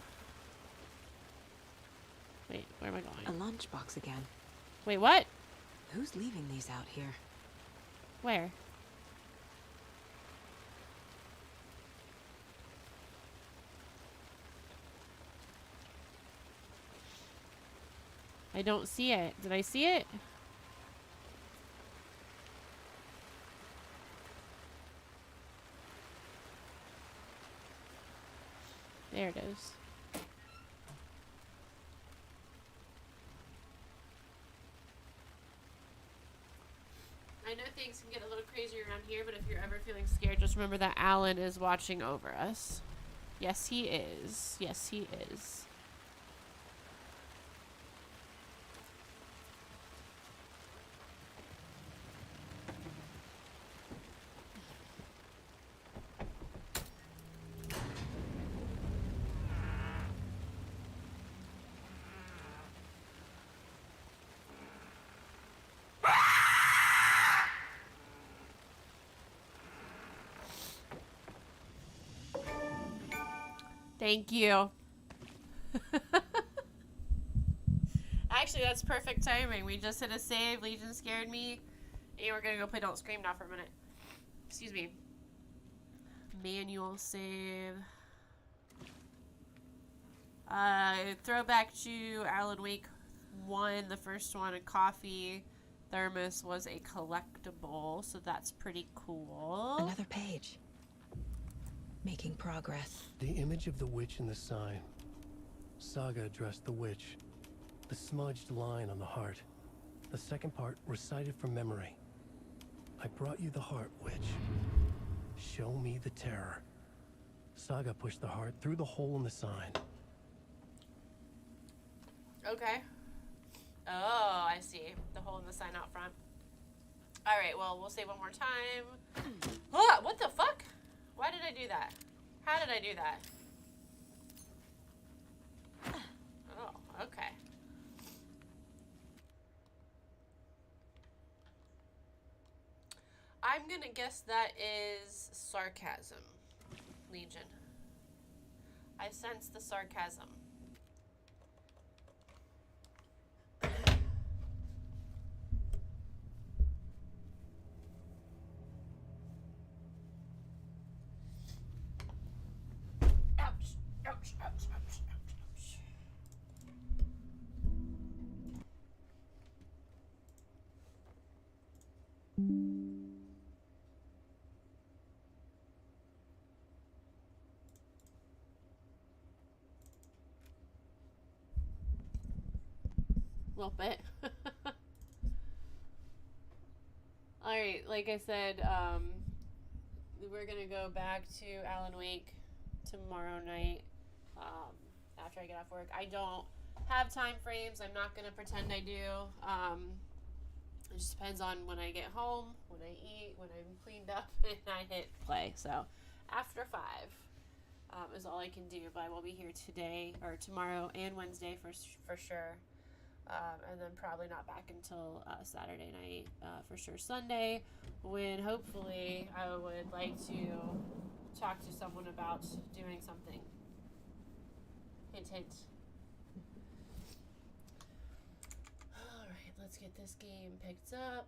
Wait, where am I going? A lunchbox again. Wait, what? Who's leaving these out here? Where? I don't see it. Did I see it? There it is. I know things can get a little crazy around here, but if you're ever feeling scared, just remember that Alan is watching over us. Yes, he is. Yes, he is. Thank you. Actually, that's perfect timing. We just hit a save. Legion scared me. And we're going to go play Don't Scream now for a minute. Excuse me. Manual save. Throwback to Alan Wake 1. The first one, a coffee thermos, was a collectible. So that's pretty cool. Another page. Making progress. The image of the witch in the sign. Saga addressed the witch. The smudged line on the heart. The second part recited from memory. I brought you the heart, witch. Show me the terror. Saga pushed the heart through the hole in the sign. Okay. Oh, I see. The hole in the sign out front. Alright, well, we'll save one more time. Oh, what the fuck? Why did I do that? How did I do that? Oh, okay. I'm gonna guess that is sarcasm, Legion. I sense the sarcasm. Ouch, ouch, ouch, ouch, ouch. A little bit. Alright, like I said, we're gonna go back to Alan Wake tomorrow night. After I get off work. I don't have time frames. I'm not gonna pretend I do. It just depends on when I get home, when I eat, when I'm cleaned up, and I hit play. So after 5 is all I can do. But I will be here today or tomorrow and Wednesday for sure. And then probably not back until Saturday night for sure. Sunday, when hopefully I would like to talk to someone about doing something. Hint, hint. Alright, let's get this game picked up.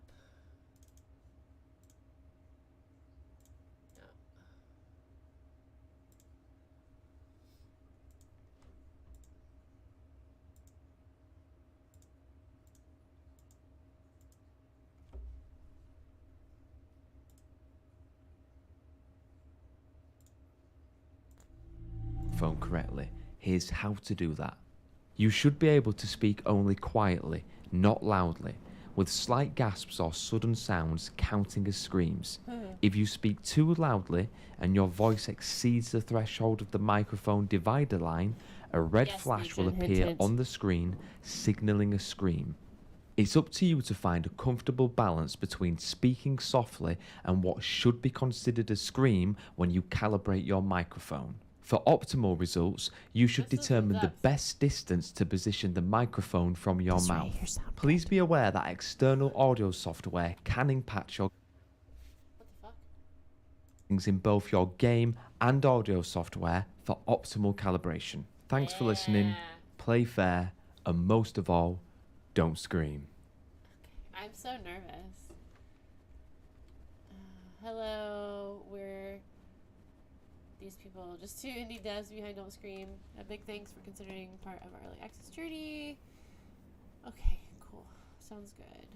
Phone correctly. Here's how to do that. You should be able to speak only quietly, not loudly, with slight gasps or sudden sounds counting as screams. If you speak too loudly and your voice exceeds the threshold of the microphone divider line, a red flash will appear on the screen, signaling a scream. It's up to you to find a comfortable balance between speaking softly and what should be considered a scream when you calibrate your microphone. For optimal results, you should determine the best distance to position the microphone from your mouth. Please be aware that external audio software can impact your settings in both your game and audio software for optimal calibration. Thanks for listening, play fair, and most of all, don't scream. I'm so nervous. Hello, we're these people, just 2 indie devs behind Don't Scream. A big thanks for considering part of our early access journey. Okay, cool. Sounds good.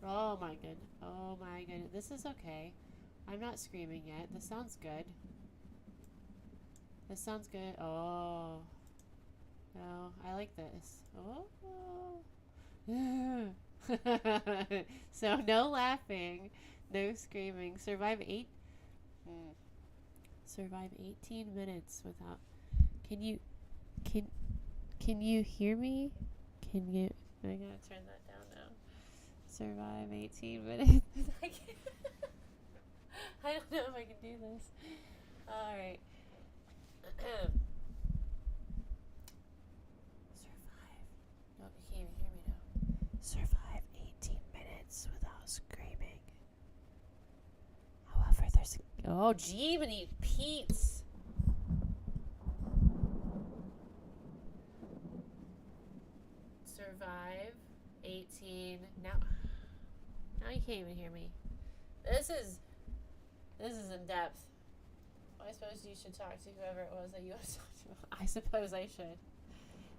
Oh my good. Oh my goodness. This is okay. I'm not screaming yet. This sounds good. This sounds good. Oh. No, I like this. Oh. So no laughing. No screaming. Survive 18 minutes without. Can you hear me? I gotta turn that down now. Survive 18 minutes. I don't know if I can do this. All right. Survive. No, you can't even hear me now. Survive 18 minutes without screaming. However, there's oh, Jiminy Pete's. Survive 18. Now you can't even hear me. This is in depth. I suppose you should talk to whoever it was that you want to talk to. I suppose I should.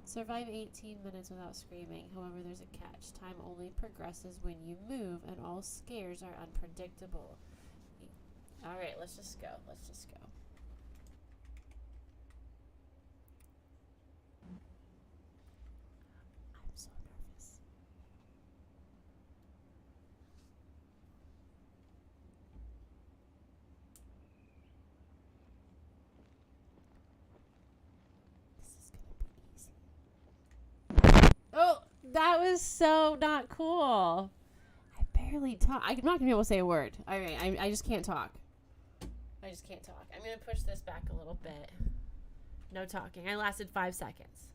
Survive 18 minutes without screaming. However, there's a catch. Time only progresses when you move, and all scares are unpredictable. Alright, let's just go. Let's just go. I'm so nervous. This is gonna be easy. Oh, that was so not cool. I barely talk. I'm not gonna be able to say a word. Alright, I just can't talk. I just can't talk. I'm going to push this back a little bit. No talking. I lasted 5 seconds.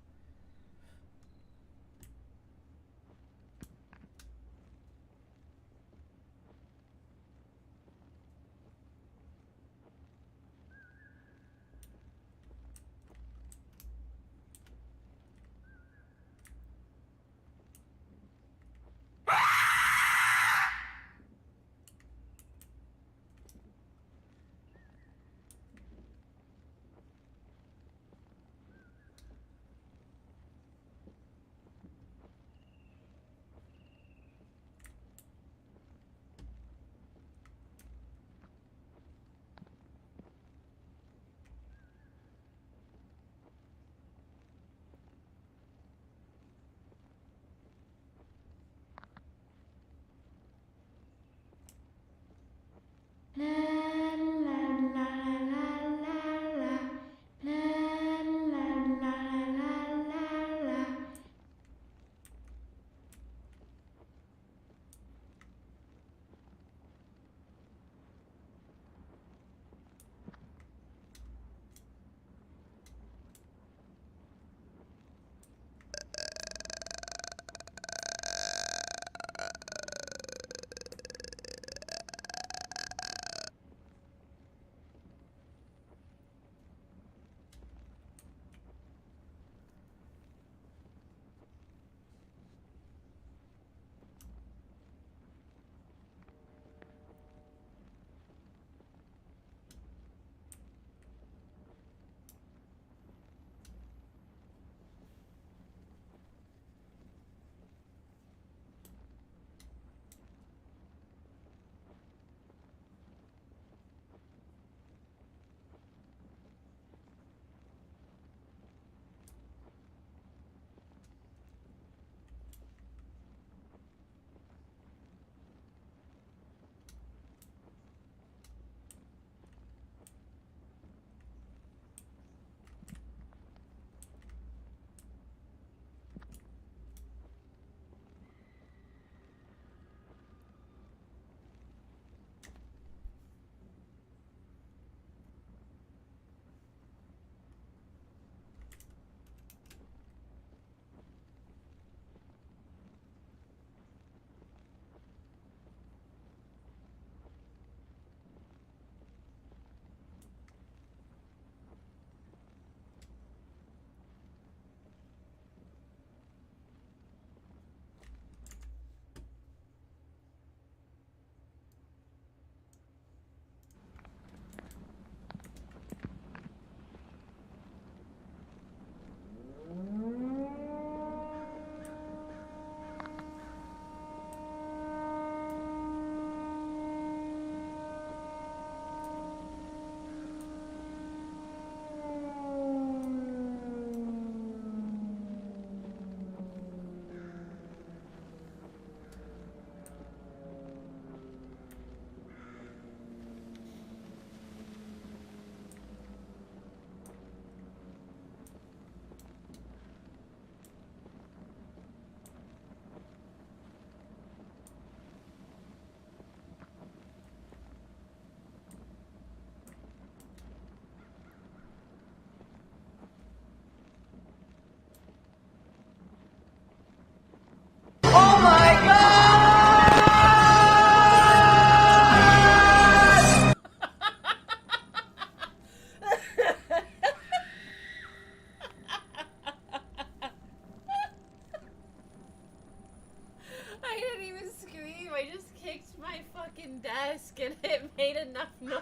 I just kicked my fucking desk and it made enough noise.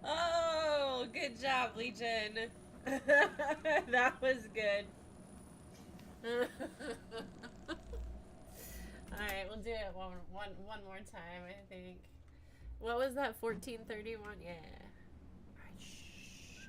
Oh, good job, Legion. That was good. Alright, we'll do it one more time, I think. What was that? 1431? Yeah. Alright, shh.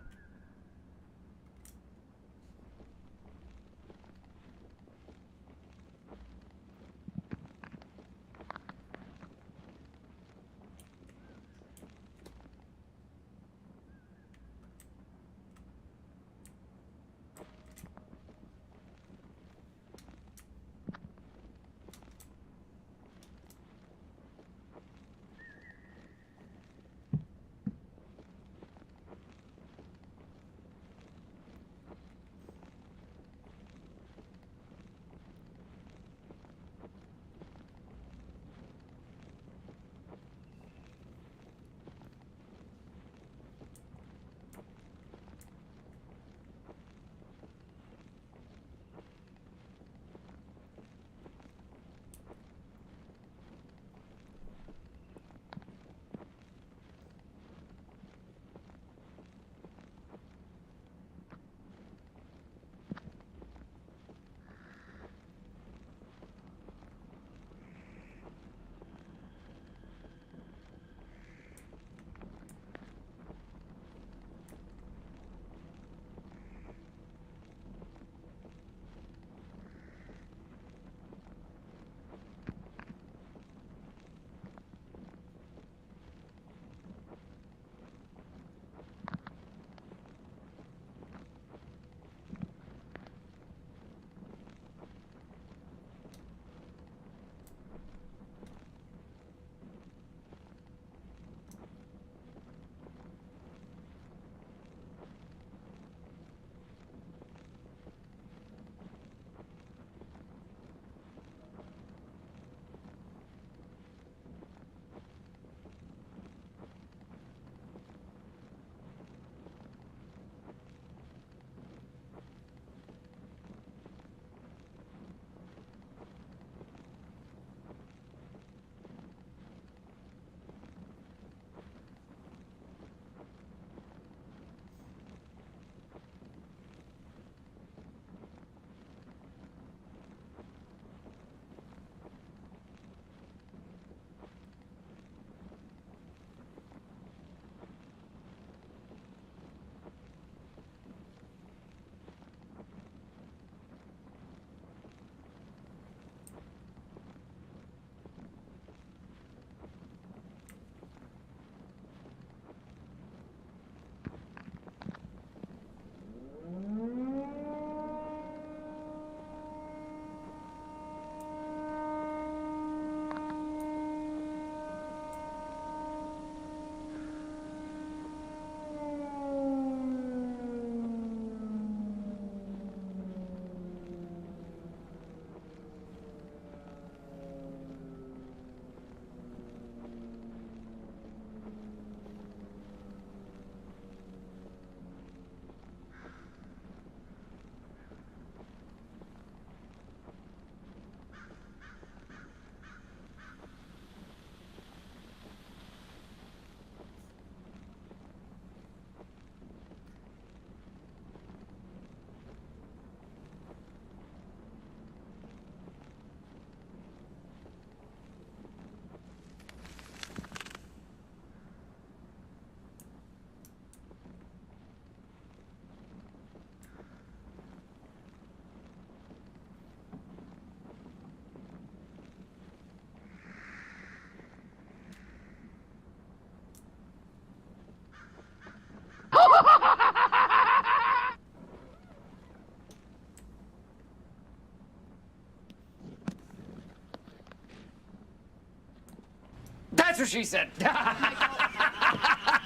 That's what she said.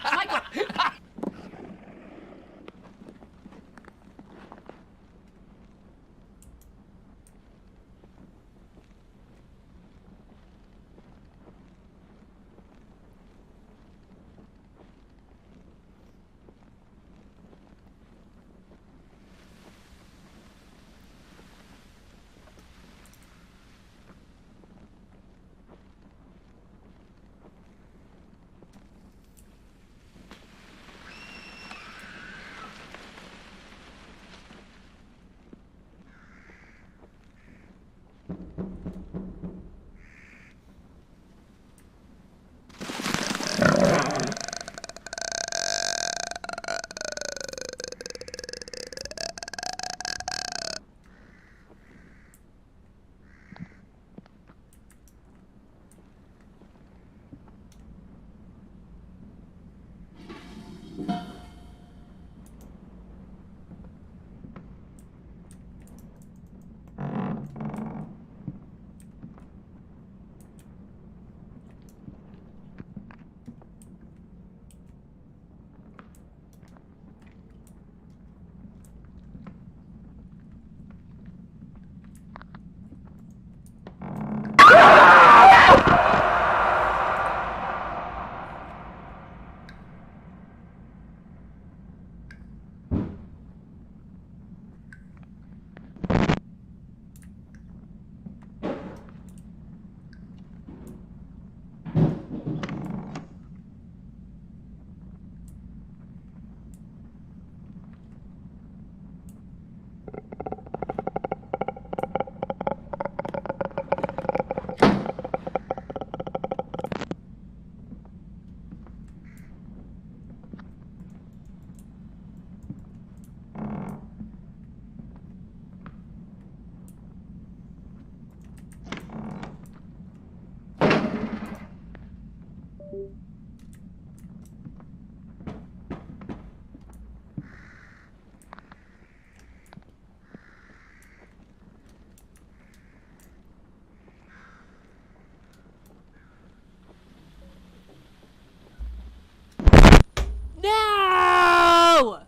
Michael. No!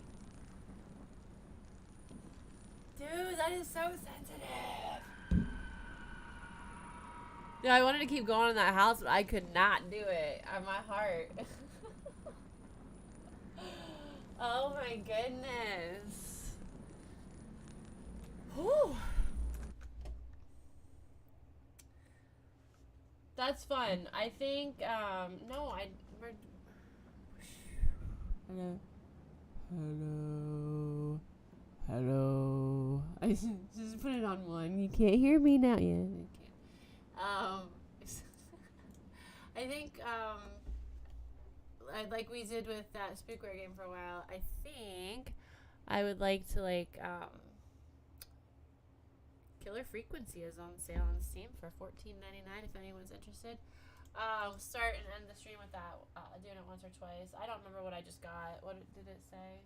Dude, that is so sensitive. Yeah, I wanted to keep going in that house, but I could not do it. My heart. Oh my goodness. Whew. That's fun. I think, no, hello. Hello. Hello. I just put it on one. You can't hear me now. Yeah, you can. I think, like we did with that Spookware game for a while, I think I would like to, like, Killer Frequency is on sale on Steam for $14.99 if anyone's interested. Start and end the stream with that, doing it once or twice. I don't remember what I just got. What did it say?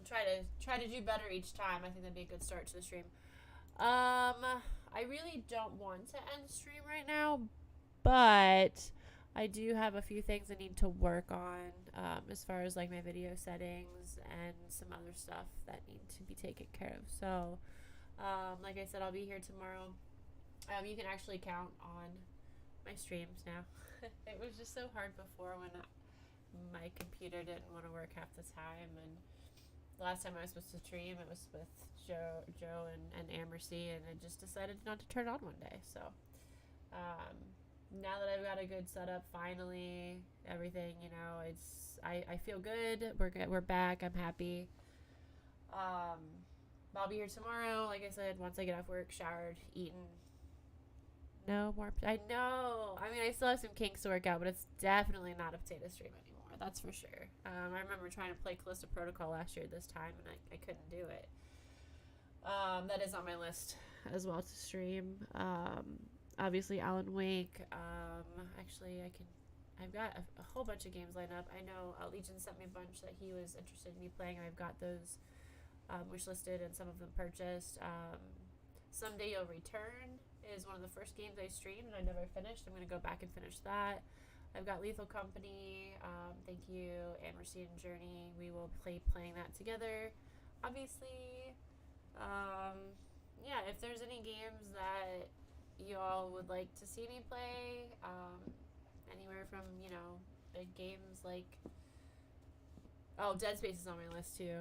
Try to do better each time. I think that'd be a good start to the stream. I really don't want to end the stream right now, but I do have a few things I need to work on, as far as like my video settings and some other stuff that need to be taken care of. So, like I said, I'll be here tomorrow. You can actually count on my streams now. It was just so hard before when my computer didn't want to work half the time, and the last time I was supposed to stream, it was with Joe and Amercy, and I just decided not to turn it on one day. So, now that I've got a good setup, finally, everything, you know, I feel good. We're back. I'm happy. I'll be here tomorrow, like I said, once I get off work, showered, eaten. No more. I know. I mean, I still have some kinks to work out, but it's definitely not a potato stream anymore. That's for sure. I remember trying to play Callisto Protocol last year this time, and I couldn't do it. That is on my list as well to stream. Obviously, Alan Wake. Actually, I've got a whole bunch of games lined up. I know Legion sent me a bunch that he was interested in me playing, and I've got those wish listed and some of them purchased. Someday You'll Return is one of the first games I streamed and I never finished. I'm going to go back and finish that. I've got Lethal Company. Thank you, Amercy and Journey. We will playing that together. Obviously, yeah, if there's any games that you all would like to see me play, anywhere from, you know, big games like, Dead Space is on my list too.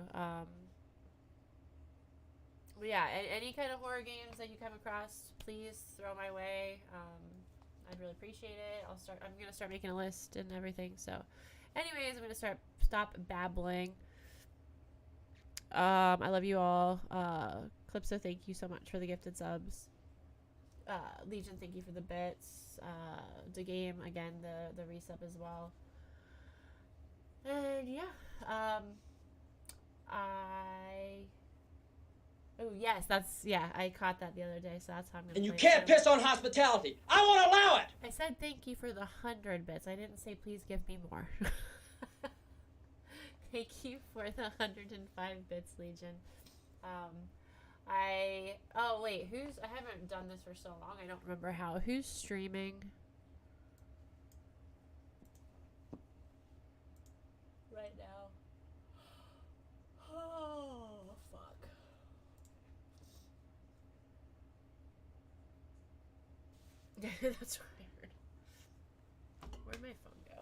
But yeah, any kind of horror games that you come across, please throw my way. I'd really appreciate it. I'm gonna start making a list and everything. So, anyways, I'm gonna stop babbling. I love you all. Calypso, thank you so much for the gifted subs. Legion, thank you for the bits. The game again, the resub as well. And yeah, oh yes, I caught that the other day, so that's how I'm gonna. And you play can't it. piss on hospitality. I won't allow it. I said thank you for the 100 bits. I didn't say please give me more. Thank you for the 105 bits, Legion. Oh wait, I haven't done this for so long. I don't remember who's streaming right now. Oh fuck. That's what I heard. Where'd my phone go?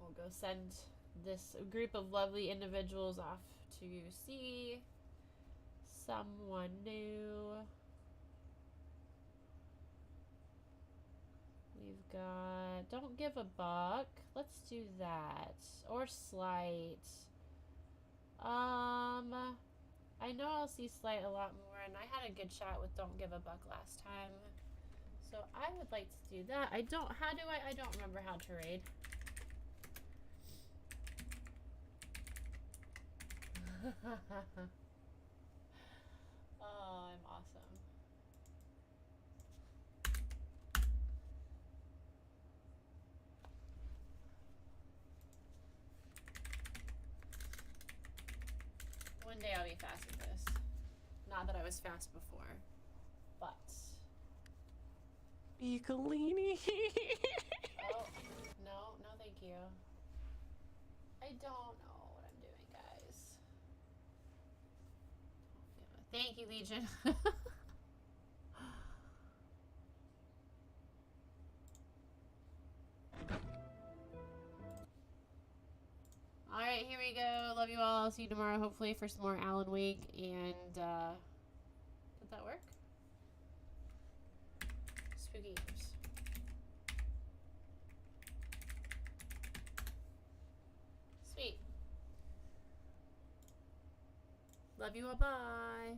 We'll go send this group of lovely individuals off to see someone new. We've got Don't Give a Buck. Let's do that. Or Slight. I know I'll see Slight a lot more, and I had a good chat with Don't Give a Buck last time. So I would like to do that. I don't remember how to raid. Oh, I'm awesome. One day I'll be fast with this. Not that I was fast before, but. Piccolini. Oh, no, thank you. I don't know what I'm doing, guys. Thank you, Legion. Alright, here we go. Love you all. I'll see you tomorrow, hopefully, for some more Alan Wake. And, did that work? Spooky Ears. Sweet. Love you all. Bye.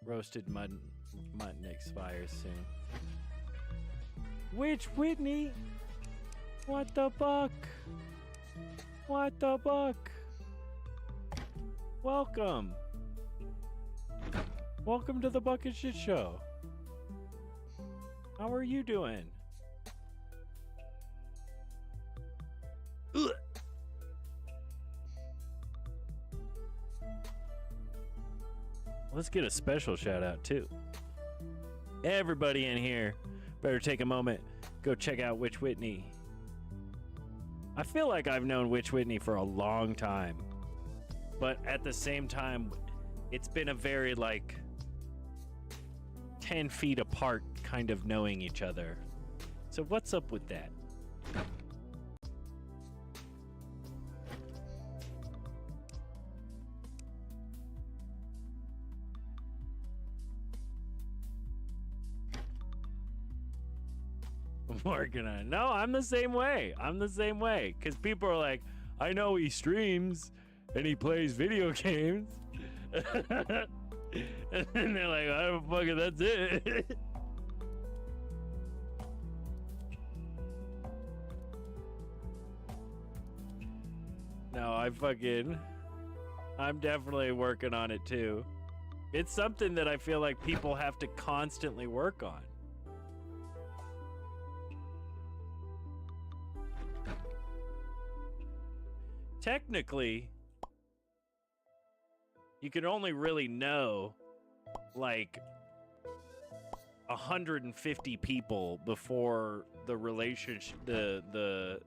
Roasted mutton expires soon. Which Whitney? What the buck? What the buck? Welcome. Welcome to the Bucket Shit Show. How are you doing? Ugh. Let's get a special shout out too. Everybody in here better take a moment, go check out Witch Whitney. I feel like I've known Witch Whitney for a long time, but at the same time, it's been a very 10 feet apart kind of knowing each other. So what's up with that? Working on it. No, I'm the same way. Because people are like, I know he streams and he plays video games. And they're like, oh, fuck it, that's it. No, I'm definitely working on it too. It's something that I feel like people have to constantly work on. Technically, you can only really know 150 people before the relationship, the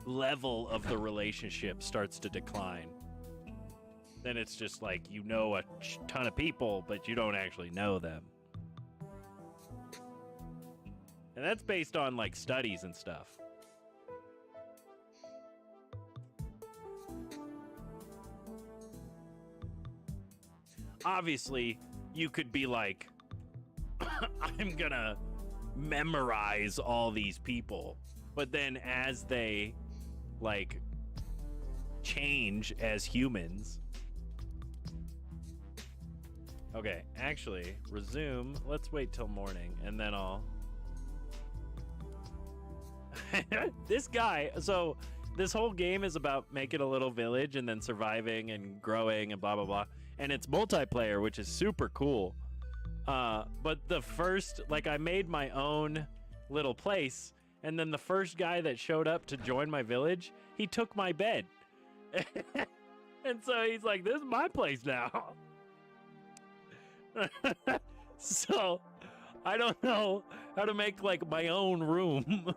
level of the relationship starts to decline. then it's just like you know a ton of people, but you don't actually know them. And that's based on like studies and stuff. Obviously, you could be like, I'm gonna memorize all these people. But then as they, like, change as humans. Okay, actually, resume. Let's wait till morning, and then I'll... This guy, so this whole game is about making a little village and then surviving and growing and blah, blah, blah. And it's multiplayer, which is super cool. But the first, like, I made my own little place, and then the first guy that showed up to join my village, he took my bed. And so he's like, this is my place now. So I don't know how to make, like, my own room.